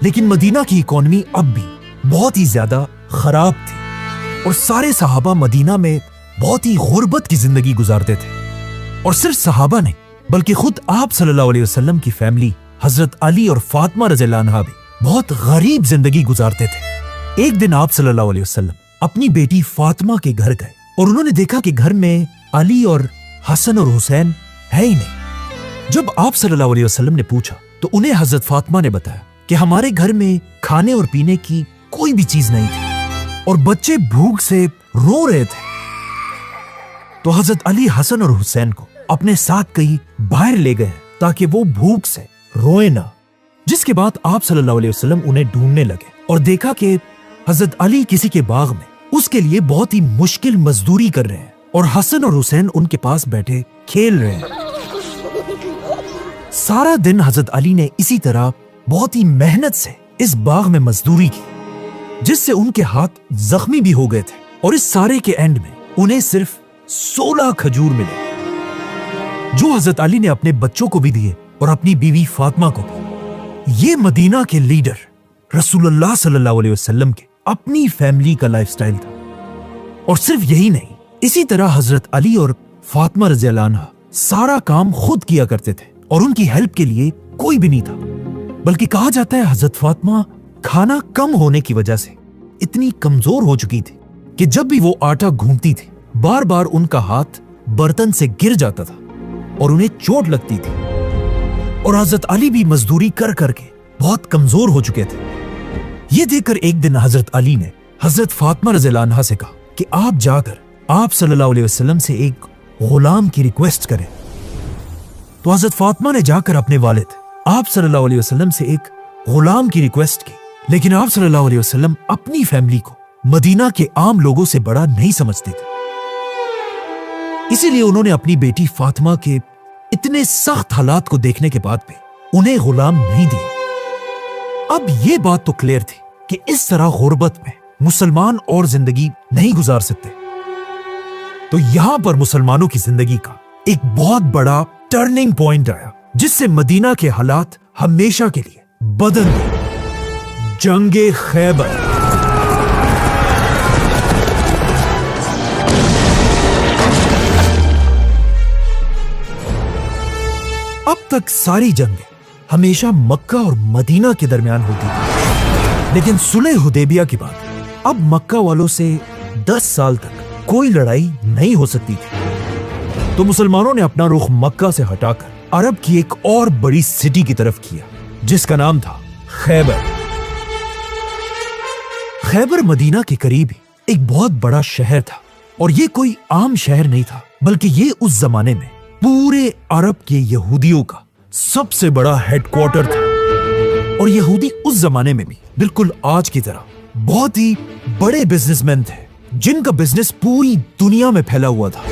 लेकिन मदीना की इकोनॉमी अब भी बहुत ही ज्यादा खराब थी और सारे सहाबा मदीना में बहुत ही गुर्बत की जिंदगी गुजारते थे। और सिर्फ सहाबा नहीं, बल्कि खुद आप सल्लल्लाहु अलैहि वसल्लम की फैमिली हजरत अली और फातिमा रज़ियल्लाहु अन्हा भी बहुत गरीब जिंदगी गुजारते थे। एक दिन आप सल्लल्लाहु अलैहि वसल्लम अपनी बेटी फातिमा के घर गए और उन्होंने देखा कि घर में अली और हसन और हुसैन है ही नहीं। जब आप सल्लल्लाहु अलैहि वसल्लम ने पूछा तो उन्हें हजरत फातिमा ने बताया कि हमारे घर में खाने और पीने की कोई भी चीज नहीं थी और बच्चे भूख से रो रहे थे। तो हजरत अली हसन और हुसैन को अपने साथ कहीं बाहर ले गए ताकि वो भूख से रोए ना। जिसके बाद आप सल्लल्लाहु अलैहि वसल्लम उन्हें ढूंढने लगे और देखा कि हजरत अली किसी के बाग में उसके लिए बहुत ही मुश्किल मजदूरी कर रहे हैं और हसन और हुसैन उनके पास बैठे खेल रहे हैं। सारा दिन हजरत अली ने इसी तरह बहुत ही मेहनत से इस बाग में मजदूरी की, जिससे उनके हाथ जख्मी भी हो गए थे और इस सारे के एंड में उन्हें सिर्फ 16 खजूर मिले, जो हजरत अली ने अपने बच्चों को भी दिए और अपनी बीवी फातिमा को भी। ये मदीना के लीडर रसूलुल्लाह सल्लल्लाहु अलैहि वसल्लम के अपनी फैमिली का लाइफस्टाइल था। और सिर्फ यही नहीं, इसी तरह हजरत अली और फातिमा रज़ियल्लाहु अन्हा सारा काम खुद किया करते थे और उनकी हेल्प के लिए कोई भी नहीं था। बल्कि कहा जाता है हजरत फातिमा खाना कम होने की वजह से इतनी कमजोर हो चुकी थी कि जब भी वो आटा गूंथती थी बार बार उनका हाथ बर्तन से गिर जाता था और उन्हें चोट लगती थी। और हजरत अली भी मजदूरी कर करके बहुत कमजोर हो चुके थे। ये देखकर एक दिन हजरत अली ने हजरत फातिमा रज़ियल्लाहु अन्हा से कहा कि आप जाकर आप सल्लल्लाहु अलैहि वसल्लम से एक गुलाम की रिक्वेस्ट करें। तो हजरत फातिमा ने जाकर अपने वालिद आप सल्लल्लाहु अलैहि वसल्लम से एक गुलाम की रिक्वेस्ट की। लेकिन आप सल्लल्लाहु अलैहि वसल्लम अपनी फैमिली को मदीना के आम लोगों से बड़ा नहीं समझते थे। इसीलिए उन्होंने अपनी बेटी फातिमा के इतने सख्त हालात को देखने के बाद भी उन्हें गुलाम नहीं दिया। अब यह बात तो क्लियर थी कि इस तरह गुर्बत में मुसलमान और जिंदगी नहीं गुजार सकते। तो यहां पर मुसलमानों की जिंदगी का एक बहुत बड़ा टर्निंग पॉइंट आया, जिससे मदीना के हालात हमेशा के लिए बदल गए। जंगे खैबर। अब तक सारी जंगें हमेशा मक्का और मदीना के दरमियान होती थी, लेकिन सुलह हुदैबिया के बाद अब मक्का वालों से 10 साल तक कोई लड़ाई नहीं हो सकती थी। तो मुसलमानों ने अपना रुख मक्का से हटाकर अरब की एक और बड़ी सिटी की तरफ किया, जिसका नाम था खैबर। खैबर मदीना के करीब ही एक बहुत बड़ा शहर था और यह कोई आम शहर नहीं था, बल्कि यह उस जमाने में पूरे अरब के यहूदियों का सबसे बड़ा हेडक्वार्टर था। और यहूदी उस जमाने में भी बिल्कुल आज की तरह बहुत ही बड़े बिजनेसमैन थे, जिनका बिजनेस पूरी दुनिया में फैला हुआ था।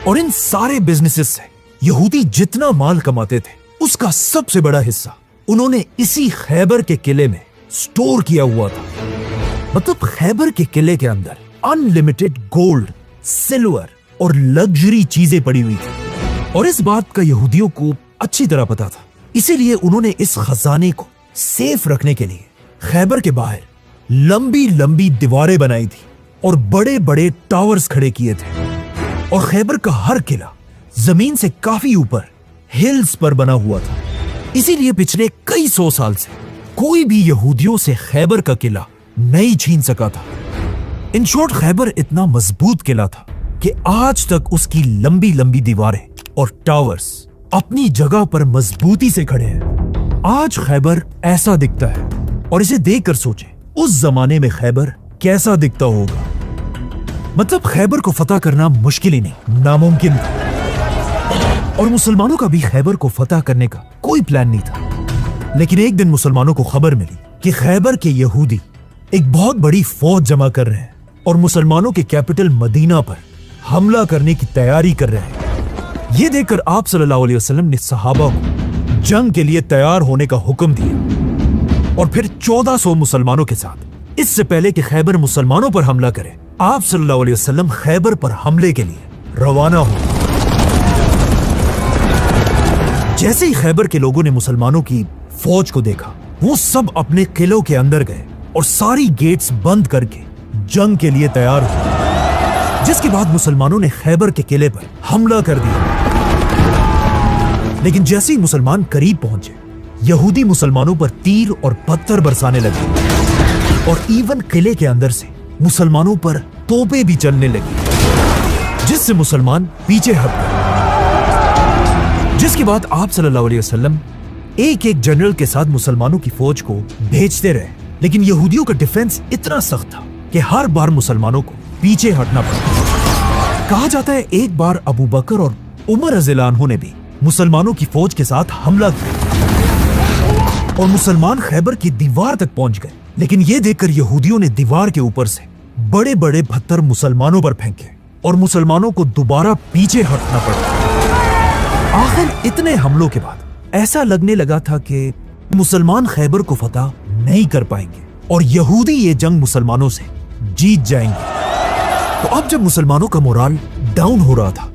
और इन सारे बिजनेसेस से यहूदी जितना माल कमाते थे उसका सबसे बड़ा हिस्सा उन्होंने इसी खैबर के किले में स्टोर किया हुआ था। मतलब खैबर के किले के अंदर अनलिमिटेड गोल्ड, सिल्वर और लग्जरी चीजें पड़ी हुई थी। और इस बात का यहूदियों को अच्छी तरह पता था, इसीलिए उन्होंने इस खजाने को सेफ रखने के लिए खैबर के बाहर लंबी लंबी दीवारें बनाई थी और बड़े बड़े टावर्स खड़े किए थे। और खैबर का हर किला जमीन से काफी ऊपर हिल्स पर बना हुआ था। इसीलिए पिछले कई 100 साल से कोई भी यहूदियों से खैबर का किला नहीं छीन सका था। इन शॉर्ट खैबर इतना मजबूत किला था कि आज तक उसकी लंबी लंबी दीवारें और टावर्स अपनी जगह पर मजबूती से खड़े हैं। आज खैबर ऐसा दिखता है और इसे देखकर सोचें उस जमाने में खैबर कैसा दिखता होगा। मतलब खैबर को फतह करना मुश्किल ही नहीं, नामुमकिन था। और मुसलमानों का भी खैबर को फतह करने का कोई प्लान नहीं था। लेकिन एक दिन मुसलमानों को खबर मिली कि खैबर के यहूदी एक बहुत बड़ी फौज जमा कर रहे हैं और मुसलमानों के कैपिटल मदीना पर हमला करने की तैयारी कर रहे हैं। यह देखकर आप सल्लल्लाहु अलैहि वसल्लम ने सहाबा को जंग के लिए तैयार होने का हुक्म दिया। और फिर 1400 मुसलमानों के साथ, इससे पहले कि खैबर मुसलमानों पर हमला करे, आप सल्लल्लाहु अलैहि वसल्लम खैबर पर हमले के लिए रवाना हो। जैसे ही खैबर के लोगों ने मुसलमानों की फौज को देखा, वो सब अपने किलों के अंदर गए और सारी गेट्स बंद करके जंग के लिए तैयार हुए। जिसके बाद मुसलमानों ने खैबर के किले पर हमला कर दिया। लेकिन जैसे ही मुसलमान करीब पहुंचे, यहूदी मुसलमानों पर तीर और पत्थर बरसाने लगे और इवन किले के अंदर से मुसलमानों पर तोपें भी चलने लगी, जिससे मुसलमान पीछे हट गए। जिसके बाद आप सल्लल्लाहु अलैहि वसल्लम एक एक जनरल के साथ मुसलमानों की फौज को भेजते रहे। लेकिन यहूदियों का डिफेंस इतना सख्त था कि हर बार मुसलमानों को पीछे हटना पड़ा। कहा जाता है एक बार अबू बकर और उमर रज़ियल्लाहु अन्हु ने भी मुसलमानों की फौज के साथ हमला किया और मुसलमान खैबर की दीवार तक पहुंच गए। लेकिन यह देखकर यहूदियों ने दीवार के ऊपर से बड़े बड़े पत्थर मुसलमानों पर फेंके और मुसलमानों को दोबारा पीछे हटना पड़ा। आखिर इतने हमलों के बाद ऐसा लगने लगा था कि मुसलमान खैबर को फतह नहीं कर पाएंगे और यहूदी ये जंग मुसलमानों से जीत जाएंगे। तो अब जब मुसलमानों का मोराल डाउन हो रहा था,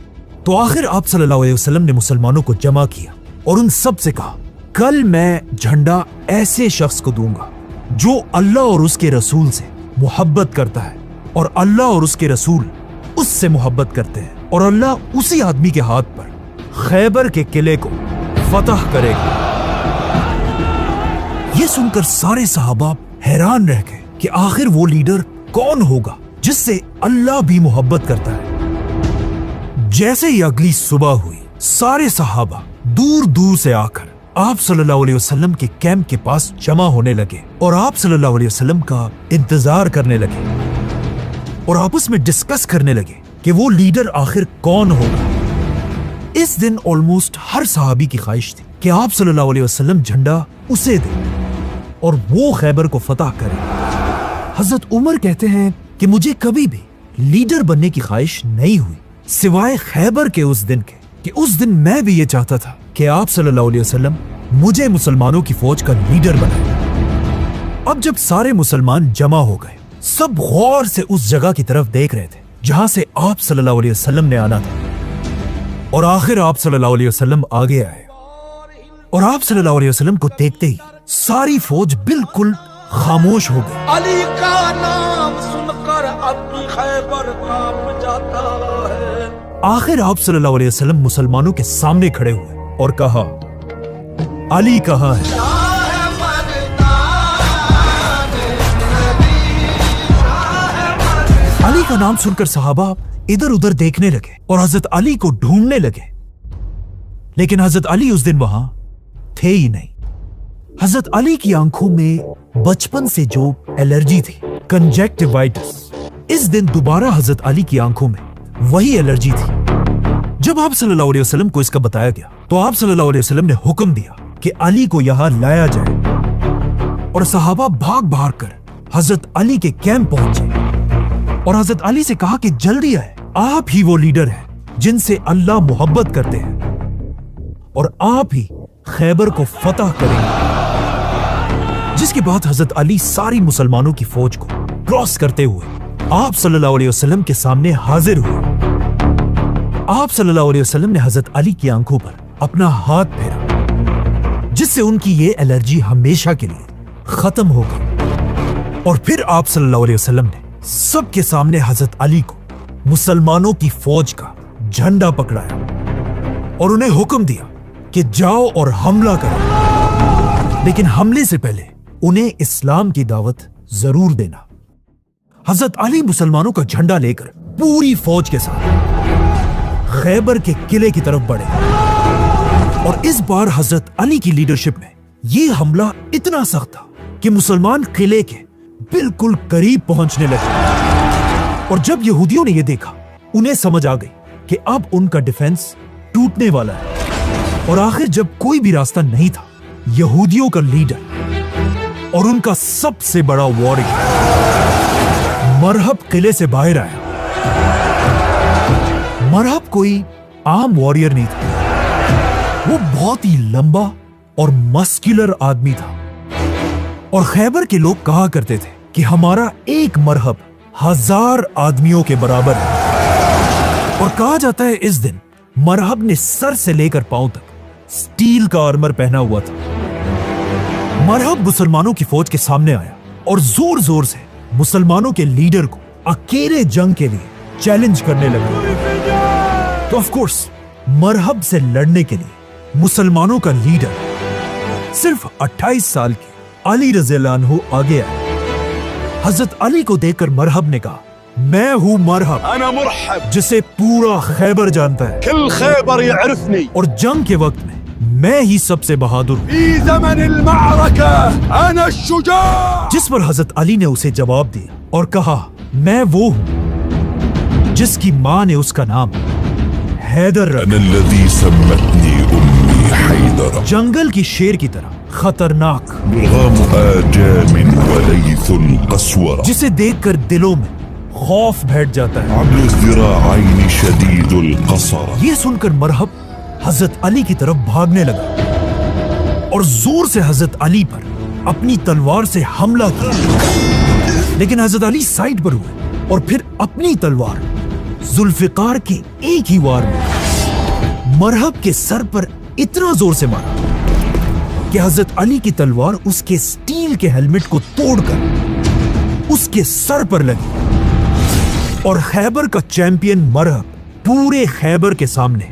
तो आखिर आप सल्लल्लाहु अलैहि वसल्लम ने मुसलमानों को जमा किया और उन सब से कहा, कल मैं झंडा ऐसे शख्स को दूंगा जो अल्लाह और उसके रसूल से मोहब्बत करता है और अल्लाह और उसके रसूल उससे मोहब्बत करते हैं, और अल्लाह उसी आदमी के हाथ पर खैबर के किले को फतह करेगा। यह सुनकर सारे सहाबा हैरान रह गए कि आखिर वो लीडर कौन होगा जिससे अल्लाह भी मोहब्बत करता है। जैसे ही अगली सुबह हुई, सारे सहाबा दूर दूर से आकर आप सल्लल्लाहु अलैहि वसल्लम के कैंप के पास जमा होने लगे और आप सल्लल्लाहु अलैहि वसल्लम का इंतजार करने लगे और आपस में डिस्कस करने लगे कि वो लीडर आखिर कौन होगा। इस दिन ऑलमोस्ट हर सहाबी की ख्वाहिश थी कि आप सल्लल्लाहु अलैहि वसल्लम झंडा उसे दे और वो खैबर को फतह करे। हजरत उमर कहते हैं कि मुझे कभी भी लीडर बनने की ख्वाहिश नहीं हुई सिवाय खैबर के उस दिन के, कि उस दिन मैं भी ये चाहता था कि आप सल्लल्लाहु अलैहि वसल्लम मुझे मुसलमानों की फौज का लीडर बनाए। अब जब सारे मुसलमान जमा हो गए, सब गौर से उस जगह की तरफ देख रहे थे जहां से आप सल्लल्लाहु अलैहि वसल्लम ने आना था। और आखिर आप सल्लल्लाहु अलैहि वसल्लम आगे आए और आप सल्लल्लाहु अलैहि वसल्लम को देखते ही सारी फौज बिल्कुल खामोश हो गई। अली का नाम सुनकर अपनी खैबर कांप जाता है। आखिर आप सल्लल्लाहु अलैहि वसल्लम मुसलमानों के सामने खड़े हुए और कहा, अली कहाँ है? अली का नाम सुनकर सहाबा इधर उधर देखने लगे और हजरत अली को ढूंढने लगे, लेकिन हजरत अली उस दिन वहां थे ही नहीं। हजरत अली की आंखों में बचपन से जो एलर्जी थी, कंजक्टिवाइटिस, इस दिन दोबारा हजरत अली की आंखों में वही एलर्जी थी। जब आप सल्लल्लाहु अलैहि वसल्लम को इसका बताया गया तो आप सल्लल्लाहु अलैहि वसल्लम ने हुक्म दिया कि अली को यहां लाया जाए और सहाबा भाग भाग कर हजरत अली के कैंप पहुंचे और हजरत अली से कहा कि जल्दी आए, आप ही वो लीडर हैं जिनसे अल्लाह मोहब्बत करते हैं और आप ही खैबर को फतह करेंगे। जिसके बाद हजरत अली सारी मुसलमानों की फौज को क्रॉस करते हुए आप सल्लल्लाहु अलैहि वसल्लम के सामने हाजिर हुए। आप सल्लल्लाहु अलैहि वसल्लम ने हजरत अली की आंखों पर अपना हाथ फेरा, जिससे उनकी ये एलर्जी हमेशा के लिए खत्म हो गई। और फिर आप सल्लल्लाहु अलैहि वसल्लम ने सबके सामने हजरत अली को मुसलमानों की फौज का झंडा पकड़ाया और उन्हें हुक्म दिया कि जाओ और हमला करो, लेकिन हमले से पहले उन्हें इस्लाम की दावत जरूर देना। हजरत अली मुसलमानों का झंडा लेकर पूरी फौज के साथ खैबर के किले की तरफ बढ़े और इस बार हजरत अली की लीडरशिप में यह हमला इतना सख्त था कि मुसलमान किले के बिल्कुल करीब पहुंचने लगे। और जब यहूदियों ने यह देखा, उन्हें समझ आ गई कि अब उनका डिफेंस टूटने वाला है। और आखिर जब कोई भी रास्ता नहीं था, यहूदियों का लीडर और उनका सबसे बड़ा वॉरियर मरहब किले से बाहर आया। मरहब कोई आम वॉरियर नहीं था, वो बहुत ही लंबा और मस्कुलर आदमी था और खैबर के लोग कहा करते थे कि हमारा एक मरहब 1000 आदमियों के बराबर है। और कहा जाता है इस दिन मरहब ने सर से लेकर पांव तक स्टील का आर्मर पहना हुआ था। मरहब मुसलमानों की फौज के सामने आया और जोर जोर से मुसलमानों के लीडर को अकेले जंग के लिए चैलेंज करने लगे। तो ऑफ कोर्स मरहब से लड़ने के लिए मुसलमानों का लीडर सिर्फ 28 साल के अली रज़ियल्लाहु अन्हु आगे आए। हजरत अली को देखकर मरहब ने कहा, मैं हूं मरहब, अना मुरहब, जिसे पूरा खैबर जानता है। कुल खैबर यअरिफनी, और जंग के वक्त में मैं ही सबसे बहादुर हूं। फी ज़मन अल-मअरका अना अश-शुजा। जिस पर हजरत अली ने उसे जवाब दिया और कहा, मैं वो हूं जिसकी मां ने उसका नाम हैदर रखा। अन्नल्लज़ी सम्मतनी उम्मी हैदर। जंगल की शेर की तरह खतरनाक, मुग़ाम आजामिन वलैथुल क़स्वरा, जिसे देखकर दिलों में खौफ बैठ जाता है। अब्लुज़ ज़िराअैन शदीदुल क़सरा। ये सुनकर मरहब हजरत अली की तरफ भागने लगा और जोर से हजरत अली पर अपनी तलवार से हमला किया, लेकिन हजरत अली साइड पर हुए और फिर अपनी तल्वार जुल्फिकार के एक ही वार में मरहब के सर पर इतना जोर से मारा कि हजरत अली की तलवार उसके स्टील के हेलमेट को तोड़कर उसके सर पर लगी और खैबर का चैंपियन मरहब पूरे खैबर के सामने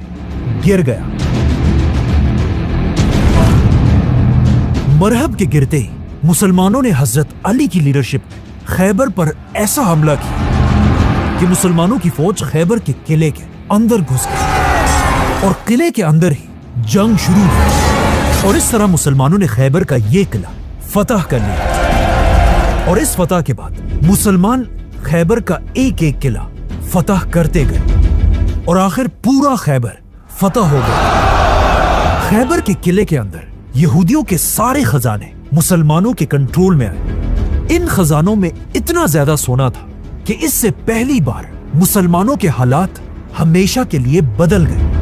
गिर गया। मरहब के गिरते ही मुसलमानों ने हजरत अली की लीडरशिप में खैबर पर ऐसा हमला किया कि मुसलमानों की फौज खैबर के किले के अंदर घुस गई और किले के अंदर ही जंग शुरू हुई और इस तरह मुसलमानों ने खैबर का ये किला फतह कर लिया। और इस फतह के बाद मुसलमान खैबर का एक एक किला फतह करते गए और आखिर पूरा खैबर फतह हो गया। खैबर के किले के अंदर यहूदियों के सारे खजाने मुसलमानों के कंट्रोल में आए। इन खजानों में इतना ज्यादा सोना था कि इससे पहली बार मुसलमानों के हालात हमेशा के लिए बदल गए।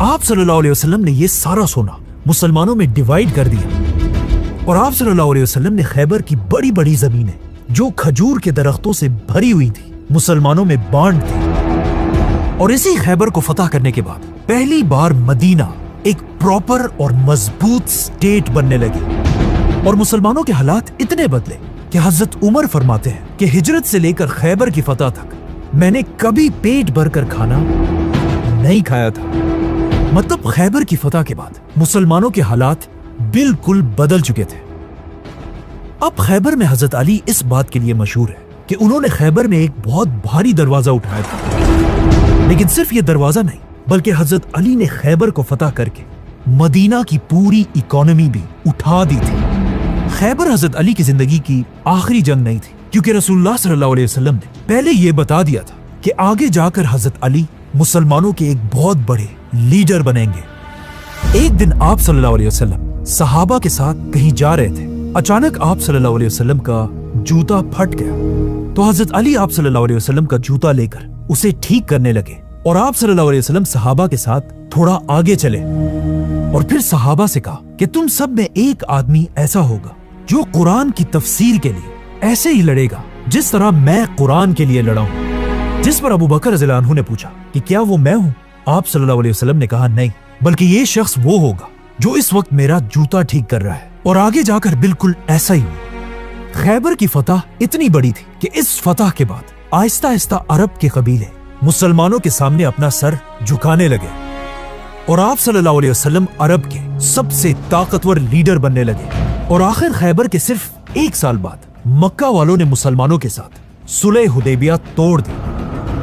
आप सल्लल्लाहु अलैहि वसल्लम ने यह सारा सोना मुसलमानों में डिवाइड कर दिया और आप सल्लल्लाहु अलैहि वसल्लम ने खैबर की बड़ी बड़ी जमीनें जो खजूर के दरख्तों से भरी हुई थी मुसलमानों में बांट दी। और इसी खैबर को फतह करने के बाद पहली बार मदीना एक प्रॉपर और मजबूत स्टेट बनने लगी और मुसलमानों के हालात इतने बदले कि हजरत उमर फरमाते हैं कि हिजरत से लेकर खैबर की फतह तक मैंने कभी पेट भरकर खाना नहीं खाया था। मतलब खैबर की फतह के बाद मुसलमानों के हालात बिल्कुल बदल चुके थे। अब खैबर में हजरत अली इस बात के लिए मशहूर है कि उन्होंने खैबर में एक बहुत भारी दरवाजा उठाया था। लेकिन सिर्फ ये दरवाजा नहीं बल्कि हजरत अली ने खैबर को फतह करके मदीना की पूरी इकोनॉमी भी उठा दी थी। खैबर हजरत अली की जिंदगी की आखिरी जंग नहीं थी क्योंकि रसूलुल्लाह सल्लल्लाहु अलैहि वसल्लम ने पहले यह बता दिया था कि आगे जाकर हजरत अली मुसलमानों के एक बहुत बड़े लीडर बनेंगे। एक दिन आप सल्लल्लाहु अलैहि वसल्लम सहाबा के साथ कहीं जा रहे थे। अचानक आप सल्लल्लाहु अलैहि वसल्लम का जूता फट गया तो हजरत अली आप सल्लल्लाहु अलैहि वसल्लम का जूता लेकर उसे ठीक करने लगे और आप सल्लल्लाहु अलैहि वसल्लम सहाबा के साथ थोड़ा आगे चले और फिर सहाबा से कहा कि तुम सब में एक आदमी ऐसा होगा जो कुरान की तफसीर के लिए ऐसे ही लड़ेगा जिस तरह मैं कुरान के लिए लड़ा हूं। जिस पर अबू बकर रज़ियल्लाहु अन्हु ने पूछा कि क्या वो मैं हूं? आप सल्लल्लाहु अलैहि वसल्लम ने कहा नहीं, बल्कि ये शख्स वो होगा जो इस वक्त मेरा जूता ठीक कर रहा है और आगे जाकर बिल्कुल ऐसा ही हुआ। खैबर की फतह इतनी बड़ी थी कि इस फतह के बाद आहिस्ता आहिस्ता अरब के कबीले मुसलमानों के सामने अपना सर झुकाने लगे और आप सल्लल्लाहु अलैहि वसल्लम अरब के सबसे ताकतवर लीडर बनने लगे। और आखिर खैबर के सिर्फ एक साल बाद मक्का वालों ने मुसलमानों के साथ सुलह हुदैबिया तोड़ दी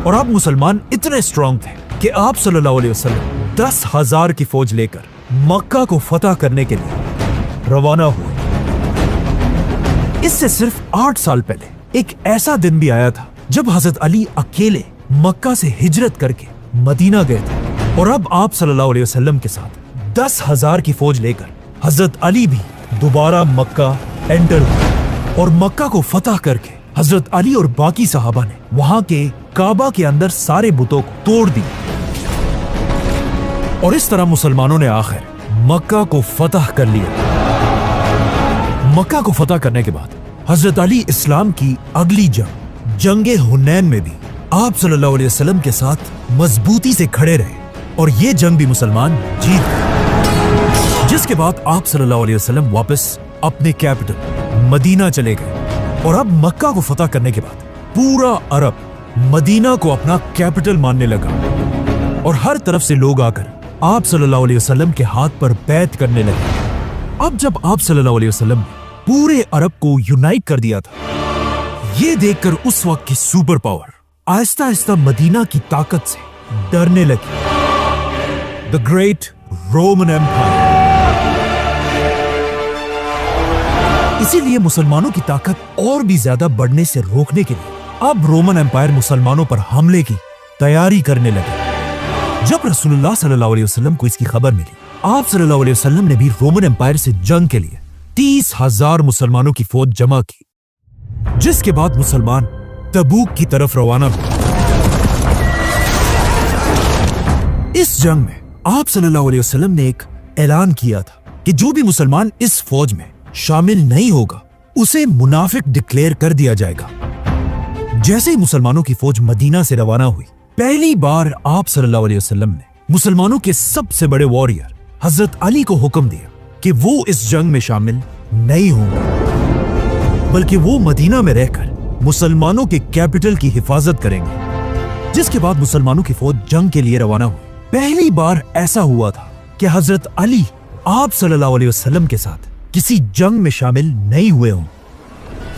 और अब मुसलमान इतने स्ट्रांग थे कि आप सल्लल्लाहु अलैहि वसल्लम 10,000 की फौज लेकर मक्का को फतह करने के लिए रवाना हुए। इससे सिर्फ 8 साल पहले एक ऐसा दिन भी आया था जब हजरत अली अकेले मक्का से हिजरत करके मदीना गए थे और अब आप सल्लल्लाहु अलैहि वसल्लम के साथ 10,000 की फौज लेकर हजरत अली भी दोबारा मक्का एंटर हुए और मक्का को फतह करके हजरत अली और बाकी सहाबा ने वहां के काबा के अंदर सारे बुतों को तोड़ दिया और इस तरह मुसलमानों ने आखिर मक्का को फतह कर लिया। मक्का को फतह करने के बाद हजरत अली इस्लाम की अगली जंगे हुनैन में भी आप सल्लल्लाहु अलैहि वसल्लम के साथ मजबूती से खड़े रहे और ये जंग भी मुसलमान जीत गए। जिसके बाद आप सल्लल्लाहु अलैहि वसल्लम वापस अपने कैपिटल मदीना चले गए और अब मक्का को फतह करने के बाद पूरा अरब मदीना को अपना कैपिटल मानने लगा और हर तरफ से लोग आकर आप सल्लल्लाहु अलैहि वसल्लम के हाथ पर बैत करने लगे। अब जब आप सल्लल्लाहु अलैहि वसल्लम ने पूरे अरब को यूनाइट कर दिया था, ये देखकर उस वक्त की super power Aahista Aahista Medina की ताकत से डरने लगी। The great Roman empire. इसीलिए मुसलमानों की ताकत और भी ज्यादा बढ़ने से रोकने के लिए अब रोमन एम्पायर मुसलमानों पर हमले की तैयारी करने लगे। जब रसूलुल्लाह सल्लल्लाहु अलैहि वसल्लम को इसकी खबर मिली, आप सल्लल्लाहु अलैहि वसल्लम ने भी रोमन एम्पायर से जंग के लिए 30,000 मुसलमानों की फौज जमा की, जिसके बाद मुसलमान तबूक की तरफ रवाना हुए। इस जंग में आप सल्लल्लाहु अलैहि वसल्लम ने एक ऐलान किया था कि जो भी मुसलमान इस फौज में शामिल नहीं होगा उसे मुनाफिक डिक्लेयर कर दिया जाएगा। जैसे ही मुसलमानों की फौज मदीना से रवाना हुई, पहली बार आप सल्लल्लाहु अलैहि वसल्लम ने मुसलमानों के सबसे बड़े वॉरियर हजरत अली को हुक्म दिया कि वो इस जंग में शामिल नहीं होंगे, बल्कि वो मदीना में रहकर मुसलमानों के कैपिटल की हिफाजत करेंगे। जिसके बाद मुसलमानों की फौज जंग के लिए रवाना हुई। पहली बार ऐसा हुआ था कि हजरत अली आप सल्लल्लाहु अलैहि वसल्लम के साथ किसी जंग में शामिल नहीं हुए हों।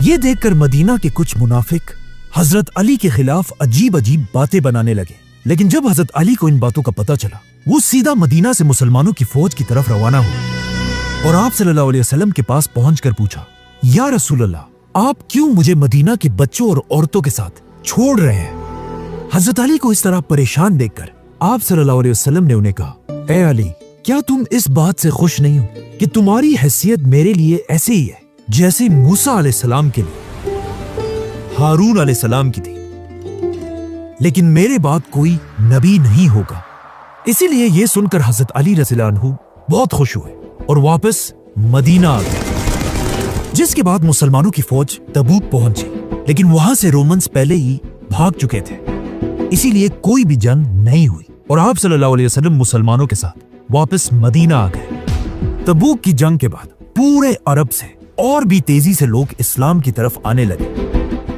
ये देखकर मदीना के कुछ मुनाफिक हजरत अली के खिलाफ अजीब अजीब बातें बनाने लगे। लेकिन जब हजरत अली को इन बातों का पता चला, वो सीधा मदीना से मुसलमानों की फौज की तरफ रवाना हुए और आप सल्लल्लाहु अलैहि वसल्लम के पास पहुंचकर पूछा, या रसूल अल्लाह, आप क्यों मुझे मदीना के बच्चों और औरतों के साथ छोड़ रहे हैं? हजरत अली को इस तरह परेशान देखकर आप सल्लल्लाहु अलैहि वसल्लम ने उन्हें कहा, ए अली, क्या तुम इस बात से खुश नहीं हो कि तुम्हारी हैसियत मेरे लिए ऐसे ही है जैसे मूसा अलैहिस्सलाम के लिए हारून अलैहिस्सलाम की थी, लेकिन मेरे बाद कोई नबी नहीं होगा। इसीलिए यह सुनकर हजरत अली रज़ियल्लाहु अन्हु बहुत खुश हुए और वापस मदीना आ गए। जिसके बाद मुसलमानों की फौज तबूक पहुंची, लेकिन वहां से रोमन्स पहले ही भाग चुके थे, इसीलिए कोई भी जंग नहीं हुई और आप सल्लल्लाहु अलैहि वसल्लम मुसलमानों के साथ वापस मदीना आ गए। तबूक की जंग के बाद पूरे अरब से और भी तेजी से लोग इस्लाम की तरफ आने लगे,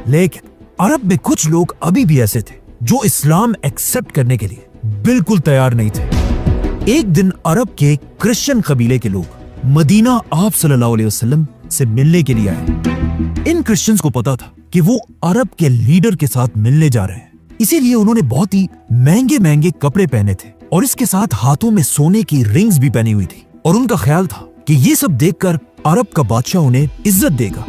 लेकिन अरब में कुछ लोग अभी भी ऐसे थे जो इस्लाम एक्सेप्ट करने के लिए बिल्कुल तैयार नहीं थे। एक दिन अरब के क्रिश्चियन कबीले के लोग मदीना आप सल्लल्लाहु अलैहि वसल्लम से मिलने के लिए आए। इन क्रिश्चियंस को पता था कि वो अरब के लीडर के साथ मिलने जा रहे हैं, इसीलिए उन्होंने बहुत ही महंगे महंगे कपड़े पहने थे और इसके साथ हाथों में सोने की रिंग्स भी पहनी हुई थी और उनका ख्याल था कि ये सब देखकर अरब का बादशाह उन्हें इज्जत देगा।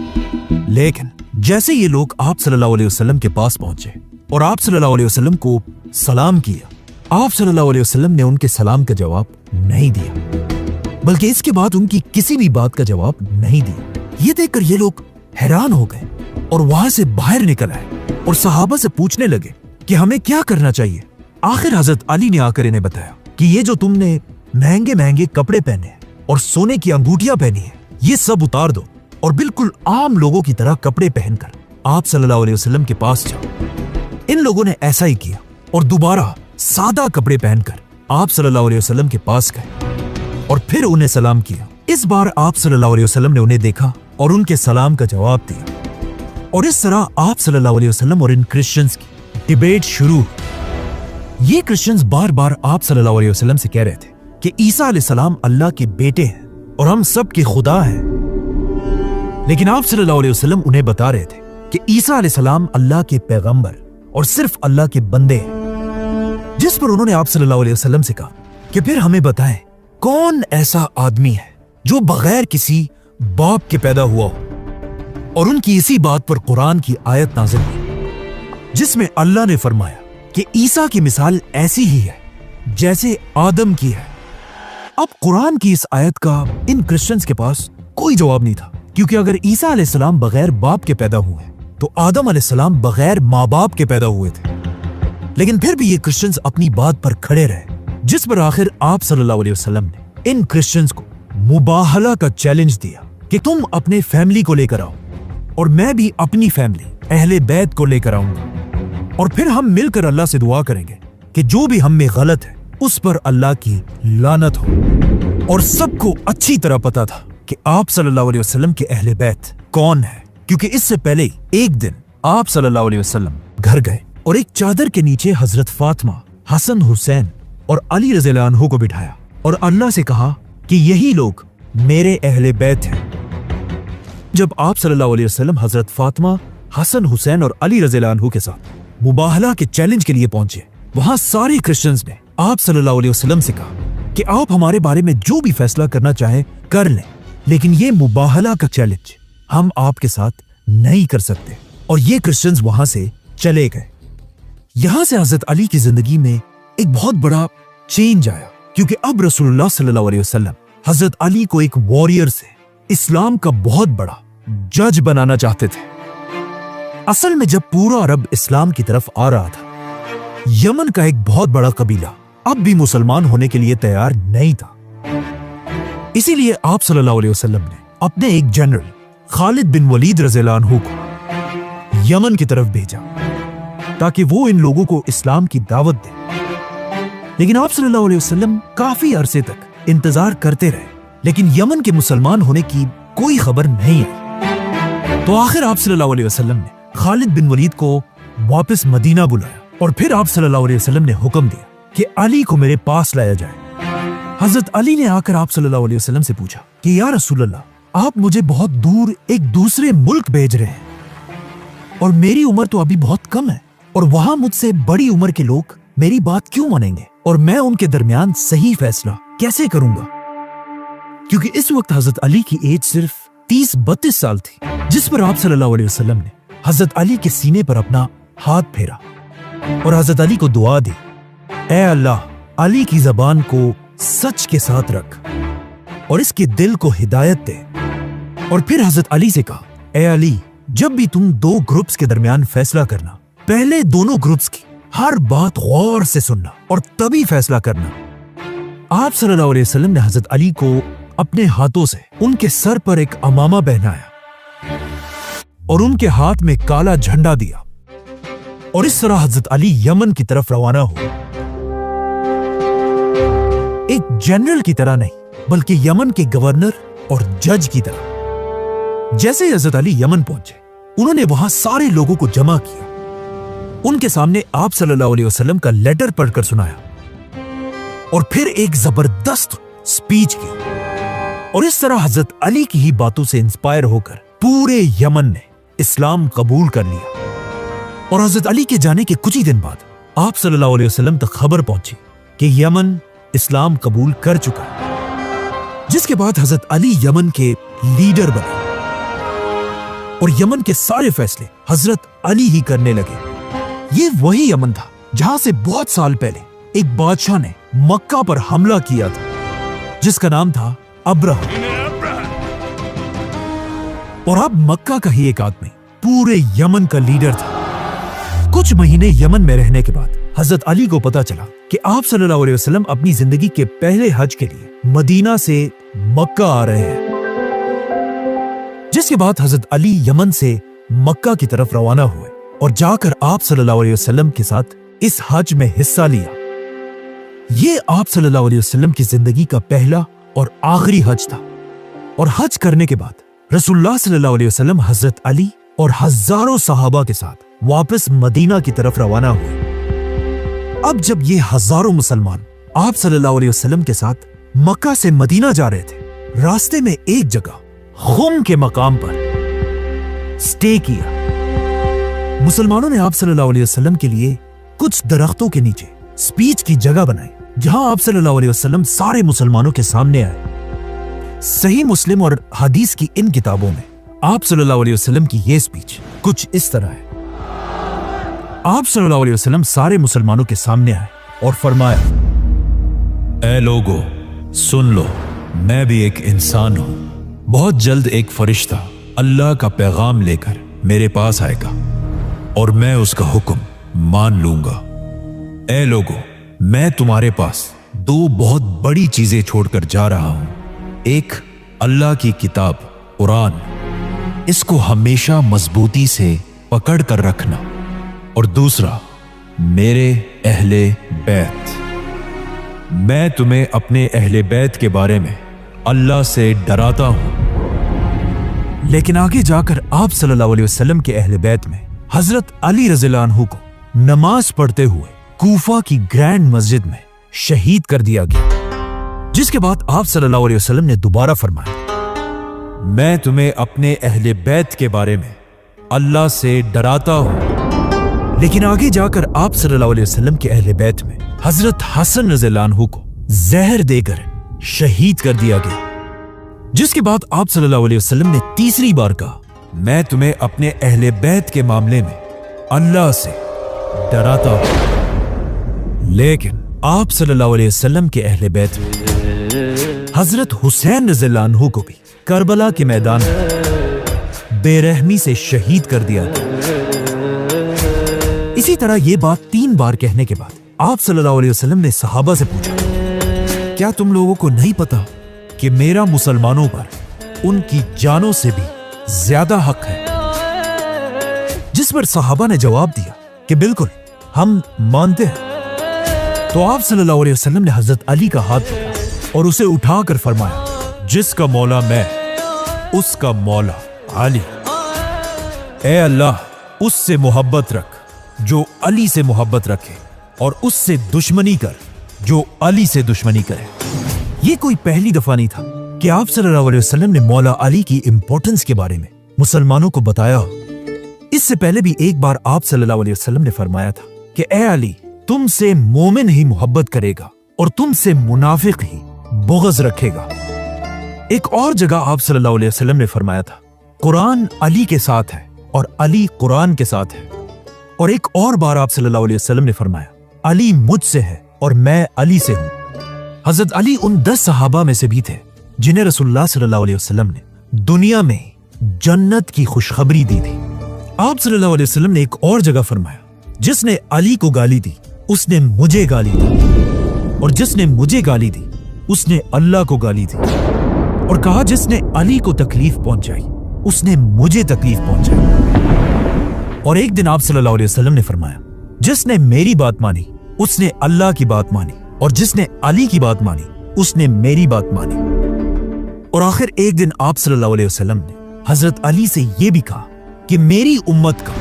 लेकिन जैसे ये लोग आप सल्लल्लाहु अलैहि वसल्लम के पास पहुंचे और आप सल्लल्लाहु अलैहि वसल्लम को सलाम किया, आप सल्लल्लाहु अलैहि वसल्लम ने उनके सलाम का जवाब नहीं दिया, बल्कि इसके बाद उनकी किसी भी बात का जवाब नहीं दिया। ये देखकर ये लोग हैरान हो गए और वहां से बाहर निकल आए और सहाबा से पूछने लगे कि हमें क्या करना चाहिए। आखिर हजरत अली ने आकर इन्हें बताया कि ये जो तुमने महंगे महंगे कपड़े पहने हैं और सोने की अंगूठियां पहनी है, ये सब उतार दो और बिल्कुल आम लोगों की तरह कपड़े पहनकर आप सल्लल्लाहु अलैहि वसल्लम के पास जाओ। इन लोगों ने ऐसा ही किया और दोबारा सादा कपड़े पहनकर आप सल्लल्लाहु अलैहि वसल्लम के पास गए और फिर उन्हें सलाम किया। इस बार आप सल्लल्लाहु अलैहि वसल्लम ने उन्हें देखा और उनके सलाम का जवाब दिया और इस तरह आप सल्लल्लाहु अलैहि वसल्लम और इन क्रिश्चियंस की डिबेट शुरू। ये क्रिश्चियंस बार बार आप सल्लल्लाहु अलैहि वसल्लम से कह रहे थे कि ईसा अलैहिस्सलाम अल्लाह के बेटे हैं और हम सब के खुदा हैं, लेकिन आप सल्लल्लाहु अलैहि वसल्लम उन्हें बता रहे थे कि ईसा अलैहिस्सलाम अल्लाह के पैगंबर और सिर्फ अल्लाह के बंदे हैं। जिस पर उन्होंने आप सल्लल्लाहु अलैहि वसल्लम से कहा कि फिर हमें बताएं कौन ऐसा आदमी है जो बगैर किसी बाप के पैदा हुआ हो। और उनकी इसी बात पर कुरान की आयत नाज़िल हुई जिसमें अल्लाह ने फरमाया कि ईसा की मिसाल ऐसी ही है जैसे आदम की है। अब कुरान की इस आयत का इन क्रिश्चियंस के पास कोई जवाब नहीं था, क्योंकि अगर ईसा अलैहिस्सलाम बगैर बाप के पैदा हुए तो आदम अलैहिस्सलाम बगैर माँ बाप के पैदा हुए थे। लेकिन फिर भी ये क्रिश्चियंस अपनी बात पर खड़े रहे, जिस पर आखिर आप सल्लल्लाहु अलैहि वसल्लम ने इन क्रिश्चियंस को मुबाहला का चैलेंज दिया कि तुम अपने फैमिली को लेकर आओ और मैं भी अपनी फैमिली अहले बैत को लेकर आऊंगा और फिर हम मिलकर अल्लाह से दुआ करेंगे कि जो भी हम में गलत है उस पर अल्लाह की लानत हो। और सबको अच्छी तरह पता था कि आप सल्लल्लाहु अलैहि वसल्लम के अहले बैत कौन है, क्योंकि इससे पहले एक दिन आप सल्लल्लाहु अलैहि वसल्लम घर गए और एक चादर के नीचे हजरत फातिमा, हसन, हुसैन और अली रज़ियल्लाहु अन्हु को बिठाया और अल्लाह से कहा कि यही लोग मेरे अहले बैत हैं। जब आप सल्लल्लाहु अलैहि वसल्लम हजरत फातिमा, हसन, हुसैन और अली रज़ियल्लाहु अन्हु के साथ मुबाहला के चैलेंज के लिए पहुंचे, वहां सारे क्रिश्चियंस ने आप सल्लल्लाहु अलैहि वसल्लम से कहा कि आप हमारे बारे में जो भी फैसला करना चाहें कर लें, लेकिन ये मुबाहला का चैलेंज हम आपके साथ नहीं कर सकते। और ये क्रिश्चियंस वहां से चले गए। यहां से हजरत अली की जिंदगी में एक बहुत बड़ा चेंज आया, क्योंकि अब रसूलुल्लाह सल्लल्लाहु अलैहि वसल्लम हजरत अली को एक वॉरियर से इस्लाम का बहुत बड़ा जज बनाना चाहते थे। असल में जब पूरा अरब इस्लाम की तरफ आ रहा था, यमन का एक बहुत बड़ा कबीला अब भी मुसलमान होने के लिए तैयार नहीं था। इसीलिए आप सल्लल्लाहु अलैहि वसल्लम ने अपने एक जनरल खालिद बिन वलीद रज़ियल्लाहु अन्हु को यमन की तरफ भेजा ताकि वो इन लोगों को इस्लाम की दावत दे। लेकिन आप सल्लल्लाहु अलैहि वसल्लम काफी अरसे तक इंतजार करते रहे, लेकिन यमन के मुसलमान होने की कोई खबर नहीं आई। तो आखिर आप सल्लल्लाहु अलैहि वसल्लम ने खालिद बिन वलीद को वापस मदीना बुलाया और फिर आप सल्लल्लाहु अलैहि वसल्लम ने हुक्म दिया कि अली को मेरे पास लाया जाए। हजरत अली ने आकर आप सल्लल्लाहु अलैहि वसल्लम से पूछा कि या रसूल अल्लाह, आप मुझे बहुत दूर एक दूसरे मुल्क भेज रहे हैं और मेरी उम्र तो अभी बहुत कम है, और वहां मुझसे बड़ी उम्र के लोग मेरी बात क्यों मानेंगे, और मैं उनके दरमियान सही फैसला कैसे करूंगा? क्योंकि इस वक्त हजरत अली की एज सिर्फ 30-32 साल थी। जिस पर आप सल्लल्लाहु अलैहि वसल्लम ने हजरत अली के सीने पर अपना हाथ फेरा और हजरत अली को दुआ दी, ऐ अल्लाह, अली की जबान को सच के साथ रख और इसके दिल को हिदायत दे। और फिर हजरत अली से कहा, ऐ अली, जब भी तुम दो ग्रुप्स के दरमियान फैसला करना, पहले दोनों ग्रुप्स की हर बात गौर से सुनना और तभी फैसला करना। आप सल्लल्लाहु अलैहि वसल्लम ने हजरत अली को अपने हाथों से उनके सर पर एक अमामा पहनाया और उनके हाथ में काला झंडा दिया, और इस तरह हजरत अली यमन की तरफ रवाना हुए। एक जनरल की तरह नहीं, बल्कि यमन के गवर्नर और जज की तरह। जैसे ही हजरत अली यमन पहुंचे, उन्होंने वहां सारे लोगों को जमा किया, उनके सामने आप सल्लल्लाहु अलैहि वसल्लम का लेटर पढ़कर सुनाया और फिर एक जबरदस्त स्पीच की। और इस तरह हजरत अली की ही बातों से इंस्पायर होकर पूरे यमन ने इस्लाम कबूल कर लिया। और हजरत अली के जाने के कुछ ही दिन बाद आप सल्लल्लाहु अलैहि वसल्लम तक खबर पहुंची कि यमन इस्लाम कबूल कर चुका है, जिसके बाद हजरत अली यमन के लीडर बने और यमन के सारे फैसले हजरत अली ही करने लगे। ये वही यमन था जहां से बहुत साल पहले एक बादशाह ने मक्का पर हमला किया था, जिसका नाम था अब्रहा। और अब मक्का का ही एक आदमी पूरे यमन का लीडर था। कुछ महीने यमन में रहने के बाद हजरत अली को पता चला कि आप सल्लल्लाहु अलैहि वसल्लम अपनी जिंदगी के पहले हज के लिए मदीना से मक्का आ रहे हैं, जिसके बाद हजरत अली यमन से मक्का की तरफ रवाना हुए और जाकर आप सल्लल्लाहु अलैहि वसल्लम के साथ इस हज में हिस्सा लिया। ये आप सल्लल्लाहु अलैहि वसल्लम की जिंदगी का पहला और आखिरी हज था। और हज करने के बाद रसूलुल्लाह सल्लल्लाहु अलैहि वसल्लम हजरत अली और हजारों सहाबा के साथ वापस मदीना की तरफ रवाना हुए। अब जब ये हजारों मुसलमान आप सल्लल्लाहु अलैहि वसल्लम के साथ मक्का से मदीना जा रहे थे, रास्ते में एक जगह खुम के मकाम पर स्टे किया। मुसलमानों ने आप सल्लल्लाहु अलैहि वसल्लम के लिए कुछ दरख्तों के नीचे स्पीच की जगह बनाई, जहां आप सल्लल्लाहु अलैहि वसल्लम सारे मुसलमानों के सामने आए। सही मुस्लिम और हदीस की इन किताबों में आप सल्लल्लाहु अलैहि वसल्लम की यह स्पीच कुछ इस तरह है। आप सल्लल्लाहु अलैहि वसल्लम सारे मुसलमानों के सामने आए और फरमाया, ऐ लोगो, सुन लो, मैं भी एक इंसान हूं। बहुत जल्द एक फरिश्ता अल्लाह का पैगाम लेकर मेरे पास आएगा और मैं उसका हुक्म मान लूंगा। ऐ लोगो, मैं तुम्हारे पास दो बहुत बड़ी चीजें छोड़कर जा रहा हूं। एक, अल्लाह की किताब कुरान, इसको हमेशा मजबूती से पकड़ कर रखना, और दूसरा, मेरे अहले बैत। मैं तुम्हें अपने अहले बैत के बारे में अल्लाह से डराता हूं। लेकिन आगे जाकर आप सल्लल्लाहु अलैहि वसल्लम के अहले बैत में हजरत अली रज़ियल्लाहु अन्हु को नमाज पढ़ते हुए कूफा की ग्रैंड मस्जिद में शहीद कर दिया गया, जिसके बाद आप सल्लल्लाहु अलैहि वसल्लम ने दोबारा फरमाया, मैं तुम्हें अपने अहले बैत के बारे में अल्लाह से डराता हूं। लेकिन आगे जाकर आप सल्लल्लाहु अलैहि वसल्लम के अहले बैत में हजरत हसन रज़ियल्लाहु अन्हु को जहर देकर शहीद कर दिया गया, जिसके बाद आप सल्लल्लाहु अलैहि वसल्लम ने तीसरी बार कहा, मैं तुम्हें अपने अहले बैत के मामले में अल्लाह से डराता हूं। लेकिन आप सल्लल्लाहु अलैहि वसल्लम के अहले बैत में हजरत हुसैन रज़ियल्लाहु अन्हु को भी करबला के मैदान में बेरहमी से शहीद कर दिया गया। इसी तरह ये बात 3 बार कहने के बाद आप सल्लल्लाहु अलैहि वसल्लम ने सहाबा से पूछा, क्या तुम लोगों को नहीं पता कि मेरा मुसलमानों पर उनकी जानों से भी ज्यादा हक है? जिस पर सहाबा ने जवाब दिया कि बिल्कुल, हम मानते हैं। तो आप सल्लल्लाहु अलैहि वसल्लम ने हजरत अली का हाथ पकड़ा और उसे उठाकर फरमाया, जिसका मौला मैं, उसका मौला अली। ए अल्लाह, उससे मोहब्बत रख जो अली से मोहब्बत रखे, और उससे दुश्मनी कर जो अली से दुश्मनी करे। ये कोई पहली दफा नहीं था कि आप सल्लल्लाहु अलैहि वसल्लम ने मौला अली की इंपॉर्टेंस के बारे में मुसलमानों को बताया हो। इससे पहले भी एक बार आप सल्लल्लाहु अलैहि वसल्लम ने फरमाया था कि ए अली, तुमसे मोमिन ही मोहब्बत करेगा और तुमसे मुनाफिक ही बुग़्ज़ रखेगा। एक और जगह आप सल्लल्लाहु अलैहि वसल्लम ने फरमाया था, कुरान अली के साथ है और अली कुरान के साथ है। और एक और बार आप सल्लल्लाहु अलैहि वसल्लम ने फरमाया, अली मुझसे है और मैं अली से हूं। हजरत अली उन 10 सहाबा में से भी थे जिन्हें रसूलुल्लाह सल्लल्लाहु अलैहि वसल्लम ने दुनिया में जन्नत की खुशखबरी दी थी। आप सल्लल्लाहु अलैहि वसल्लम ने एक और जगह फरमाया, जिसने अली को गाली दी उसने मुझे गाली दी, और जिसने मुझे गाली दी उसने अल्लाह को गाली दी। और कहा, जिसने अली को तकलीफ पहुंचाई उसने मुझे तकलीफ पहुंचाई। और एक दिन आप सल्लल्लाहु अलैहि वसल्लम ने फरमाया, जिसने मेरी बात मानी उसने अल्लाह की बात मानी, और जिसने अली की बात मानी उसने मेरी बात मानी। और आखिर एक दिन आप सल्लल्लाहु अलैहि वसल्लम ने हजरत अली से यह भी कहा कि मेरी उम्मत का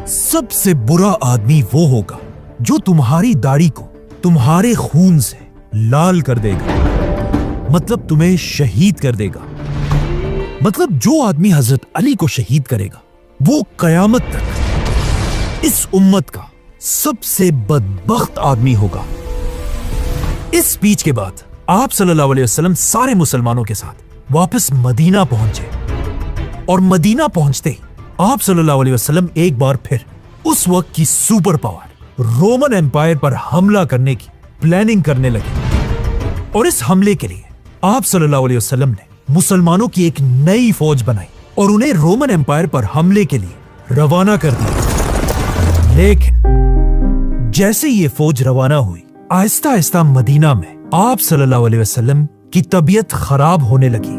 सबसे बुरा आदमी वो होगा जो तुम्हारी दाढ़ी को तुम्हारे खून से लाल कर देगा, मतलब तुम्हें शहीद कर देगा। मतलब जो आदमी हजरत अली को शहीद करेगा वो कयामत तक इस उम्मत का सबसे बदबख्त आदमी होगा। इस स्पीच के बाद आप सल्लल्लाहु अलैहि वसल्लम सारे मुसलमानों के साथ वापस मदीना पहुंचे, और मदीना पहुंचते ही आप सल्लल्लाहु अलैहि वसल्लम एक बार फिर उस वक्त की सुपर पावर रोमन एम्पायर पर हमला करने की प्लानिंग करने लगे। और इस हमले के लिए आप सल्लल्लाहु अलैहि वसल्लम ने मुसलमानों की एक नई फौज बनाई और उन्हें रोमन एम्पायर पर हमले के लिए रवाना कर दिया। लेकिन जैसे ये फौज रवाना हुई, आहिस्ता आहिस्ता मदीना में आप सल्लल्लाहु अलैहि वसल्लम की तबीयत खराब होने लगी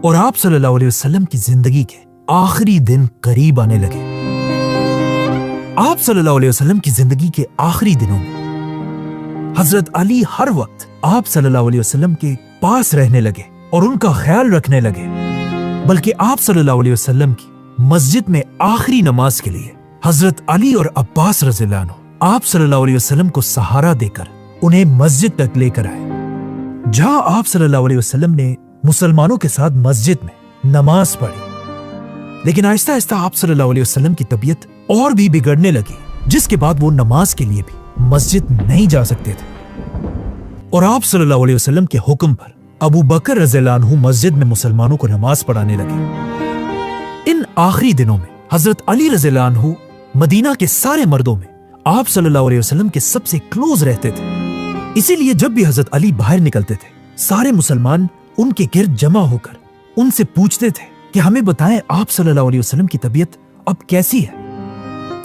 और आप सल्लल्लाहु अलैहि वसल्लम की जिंदगी के आखिरी दिन करीब आने लगे। आप सल्लल्लाहु अलैहि वसल्लम की जिंदगी के आखिरी दिनों में हजरत अली हर वक्त आप सल्लल्लाहु अलैहि वसल्लम के पास रहने लगे और उनका ख्याल रखने लगे। बल्कि आप सल्लल्लाहु अलैहि वसल्लम की मस्जिद में आखिरी नमाज के लिए हजरत अली और अब्बास रज़ियल्लाहु अन्हु आप सल्लल्लाहु अलैहि वसल्लम को सहारा देकर उन्हें मस्जिद तक लेकर आए, जहां आप सल्लल्लाहु अलैहि वसल्लम ने मुसलमानों के साथ मस्जिद में नमाज पढ़ी। लेकिन आहिस्ता आहिस्ता आप सल्लल्लाहु अलैहि वसल्लम की तबीयत और भी बिगड़ने लगी, जिसके बाद वो नमाज के लिए भी मस्जिद नहीं जा सकते थे। और आप सल्लल्लाहु अलैहि वसल्लम के हुक्म पर अबू बकर रज़ियल्लाहु अन्हु मस्जिद में मुसलमानों को नमाज पढ़ाने लगे। इन आखिरी दिनों में हजरत अली रज़ियल्लाहु अन्हु मदीना के सारे मर्दों में आप सल्लल्लाहु अलैहि वसल्लम के सबसे क्लोज रहते थे। इसीलिए जब भी हजरत अली बाहर निकलते थे, सारे मुसलमान उनके गिर्द जमा होकर उनसे पूछते थे कि हमें बताएं आप सल्लल्लाहु अलैहि वसल्लम की तबीयत अब कैसी है।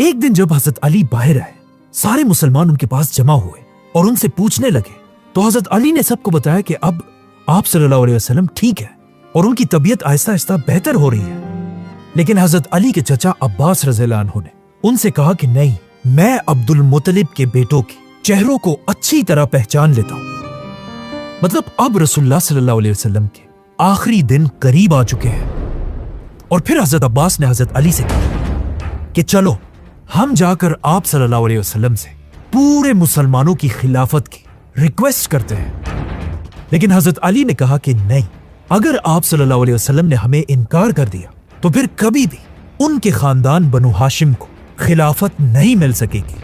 एक दिन जब हजरत अली बाहर आए, सारे मुसलमान उनके पास जमा हुए और उनसे पूछने लगे, तो हजरत अली ने सबको बताया कि अब आप सल्लल्लाहु अलैहि वसल्लम ठीक है और उनकी तबीयत आहिस्ता आहिस्ता बेहतर हो रही है। लेकिन हजरत अली के चचा अब्बास रज़ियल्लाहु अन्हु ने उनसे कहा कि नहीं, मैं अब्दुल मुत्तलिब के बेटों के चेहरों को अच्छी तरह पहचान लेता हूं। मतलब अब रसूलुल्लाह सल्लल्लाहु अलैहि वसल्लम के आखिरी दिन करीब आ चुके हैं। और फिर हजरत अब्बास ने हजरत अली से कहा कि चलो हम जाकर आप सल्लल्लाहु अलैहि वसल्लम से पूरे मुसलमानों की खिलाफत की रिक्वेस्ट करते हैं। लेकिन हजरत अली ने कहा कि नहीं, अगर आप सल्लल्लाहु अलैहि वसल्लम ने हमें इनकार कर दिया तो फिर कभी भी उनके खानदान बनु हाशिम को खिलाफत नहीं मिल सकेगी।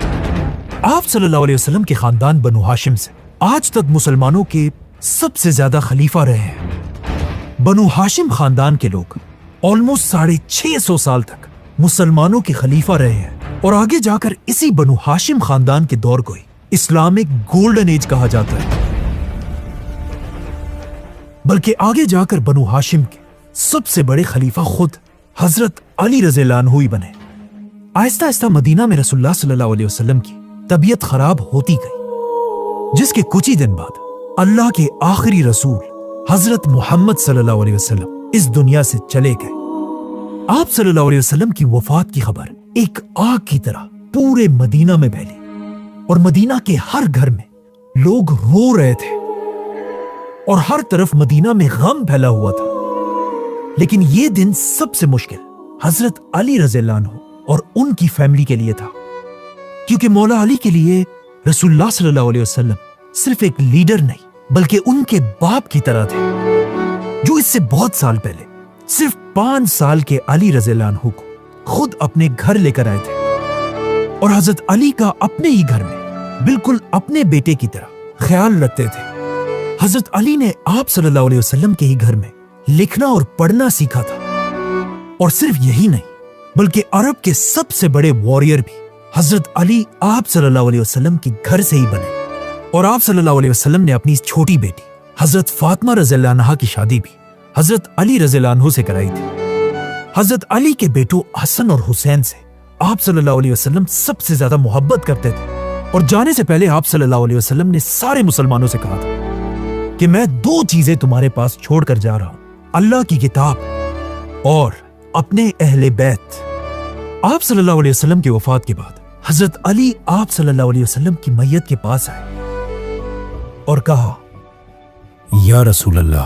आप सल्लल्लाहु अलैहि वसल्लम के खानदान बनु हाशिम से आज तक मुसलमानों के सबसे ज्यादा खलीफा रहे हैं। बनु हाशिम खानदान के लोग ऑलमोस्ट 650 साल तक मुसलमानों के खलीफा रहे हैं और आगे जाकर इसी बनु हाशिम खानदान के दौर को ही इस्लामिक गोल्डन एज कहा जाता है। बल्कि आगे जाकर बनु हाशिम के सबसे बड़े खलीफा खुद हजरत अली रज़ियल्लाहु अन्हु ही बने। आहिस्ता आहिस्ता मदीना में रसूलुल्लाह सल्लल्लाहु अलैहि वसल्लम की तबीयत खराब होती गई, जिसके कुछ ही दिन बाद अल्लाह के आखिरी रसूल हजरत मोहम्मद सल्लल्लाहु अलैहि वसल्लम इस दुनिया से चले गए। आप सल्लल्लाहु अलैहि वसल्लम की वफात की खबर एक आग की तरह पूरे मदीना में फैली और मदीना के हर घर में लोग रो रहे थे और हर तरफ मदीना में गम फैला हुआ था। लेकिन यह दिन सबसे मुश्किल हजरत अली रज़ियल्लाहु अन्हु और उनकी फैमिली के लिए था, क्योंकि मौला अली के लिए रसूलुल्लाह सल्लल्लाहु अलैहि वसल्लम सिर्फ एक लीडर नहीं बल्कि उनके बाप की तरह थे, जो इससे बहुत साल पहले सिर्फ 5 साल के अली रज़ियल्लाहु अन्हु को खुद अपने घर लेकर आए थे और हजरत अली का अपने ही घर में बिल्कुल अपने बेटे की तरह ख्याल रखते थे। हजरत अली ने आप सल्लल्लाहु अलैहि वसल्लम के ही घर में लिखना और पढ़ना सीखा था, और सिर्फ यही नहीं बल्कि अरब के सबसे बड़े वॉरियर भी हजरत अली आप सल्लल्लाहु अलैहि वसल्लम के घर से ही बने। और आप सल्लल्लाहु अलैहि वसल्लम ने अपनी छोटी बेटी हजरत फातिमा रज़ियल्लाहु अन्हा की शादी भी हजरत अली रज़ियल्लाहु अन्हु से कराई थी। हजरत अली के बेटों हसन और हुसैन से आप सल्लल्लाहु अलैहि वसल्लम सबसे ज्यादा मोहब्बत करते थे, और जाने से पहले आप सल्लल्लाहु अलैहि वसल्लम ने सारे मुसलमानों से कहा था कि मैं 2 चीजें तुम्हारे पास छोड़कर जा रहा हूं, अल्लाह की किताब और अपने अहले बैत। आप सल्लल्लाहु अलैहि वसल्लम की वफात के बाद हजरत अली आप सल्लल्लाहु अलैहि वसल्लम की मैयत के पास आए और कहा, या रसूल अल्लाह,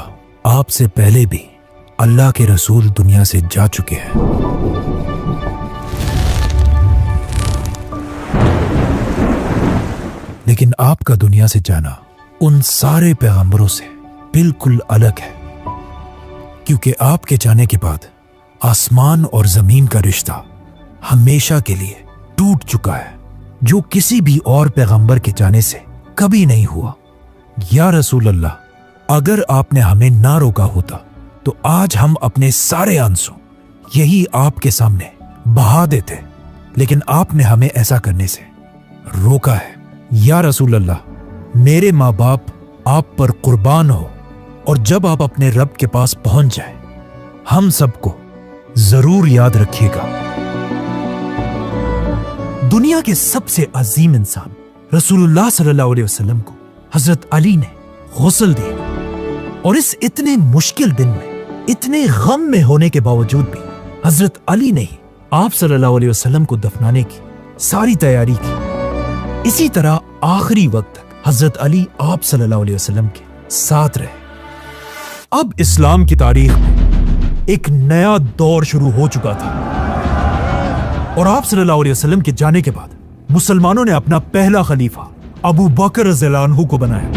आपसे पहले भी अल्लाह के रसूल दुनिया से जा चुके हैं, लेकिन आपका दुनिया से जाना उन सारे पैगंबरों से बिल्कुल अलग है, क्योंकि आपके जाने के बाद आसमान और जमीन का रिश्ता हमेशा के लिए टूट चुका है, जो किसी भी और पैगंबर के जाने से कभी नहीं हुआ। या रसूल अल्लाह, अगर आपने हमें ना रोका होता तो आज हम अपने सारे आंसू यही आपके सामने बहा देते, लेकिन आपने हमें ऐसा करने से रोका है। या रसूल अल्लाह, मेरे माँ बाप आप पर कुर्बान हो, और जब आप अपने रब के पास पहुंच जाए हम सबको जरूर याद रखिएगा। दुनिया के सबसे अजीम इंसान रसूलुल्लाह सल्लल्लाहु अलैहि वसल्लम को हजरत अली ने गुस्ल दिया, और इस इतने मुश्किल दिन में इतने गम में होने के बावजूद भी हजरत अली ने ही आप सल्लल्लाहु अलैहि वसल्लम को दफनाने की सारी तैयारी की। इसी तरह आखिरी वक्त तक हजरत अली आप सल्लल्लाहु अलैहि वसल्लम के साथ रहे। अब इस्लाम की तारीख में एक नया दौर शुरू हो चुका था, और आप सल्लल्लाहु अलैहि वसल्लम के जाने के बाद मुसलमानों ने अपना पहला खलीफा अबू बकर रज़ियल्लाहु अन्हु को बनाया,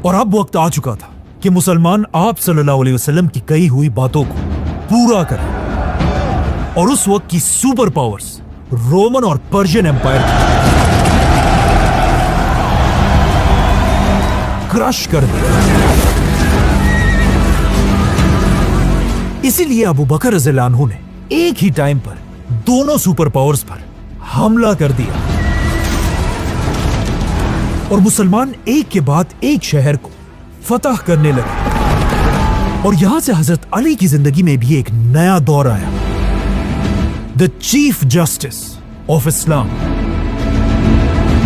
और अब वक्त आ चुका था कि मुसलमान आप सल्लल्लाहु अलैहि वसल्लम की कही हुई बातों को पूरा करें, और उस वक्त की सुपर पावर्स रोमन और पर्शियन एम्पायर क्रश कर दिया। इसीलिए अबू बकर रज़ियल्लाहु अन्हु ने एक ही टाइम पर दोनों सुपर पावर्स पर हमला कर दिया, और मुसलमान एक के बाद एक शहर को फतह करने लगे। और यहां से हजरत अली की जिंदगी में भी एक नया दौर आया, the chief justice of Islam.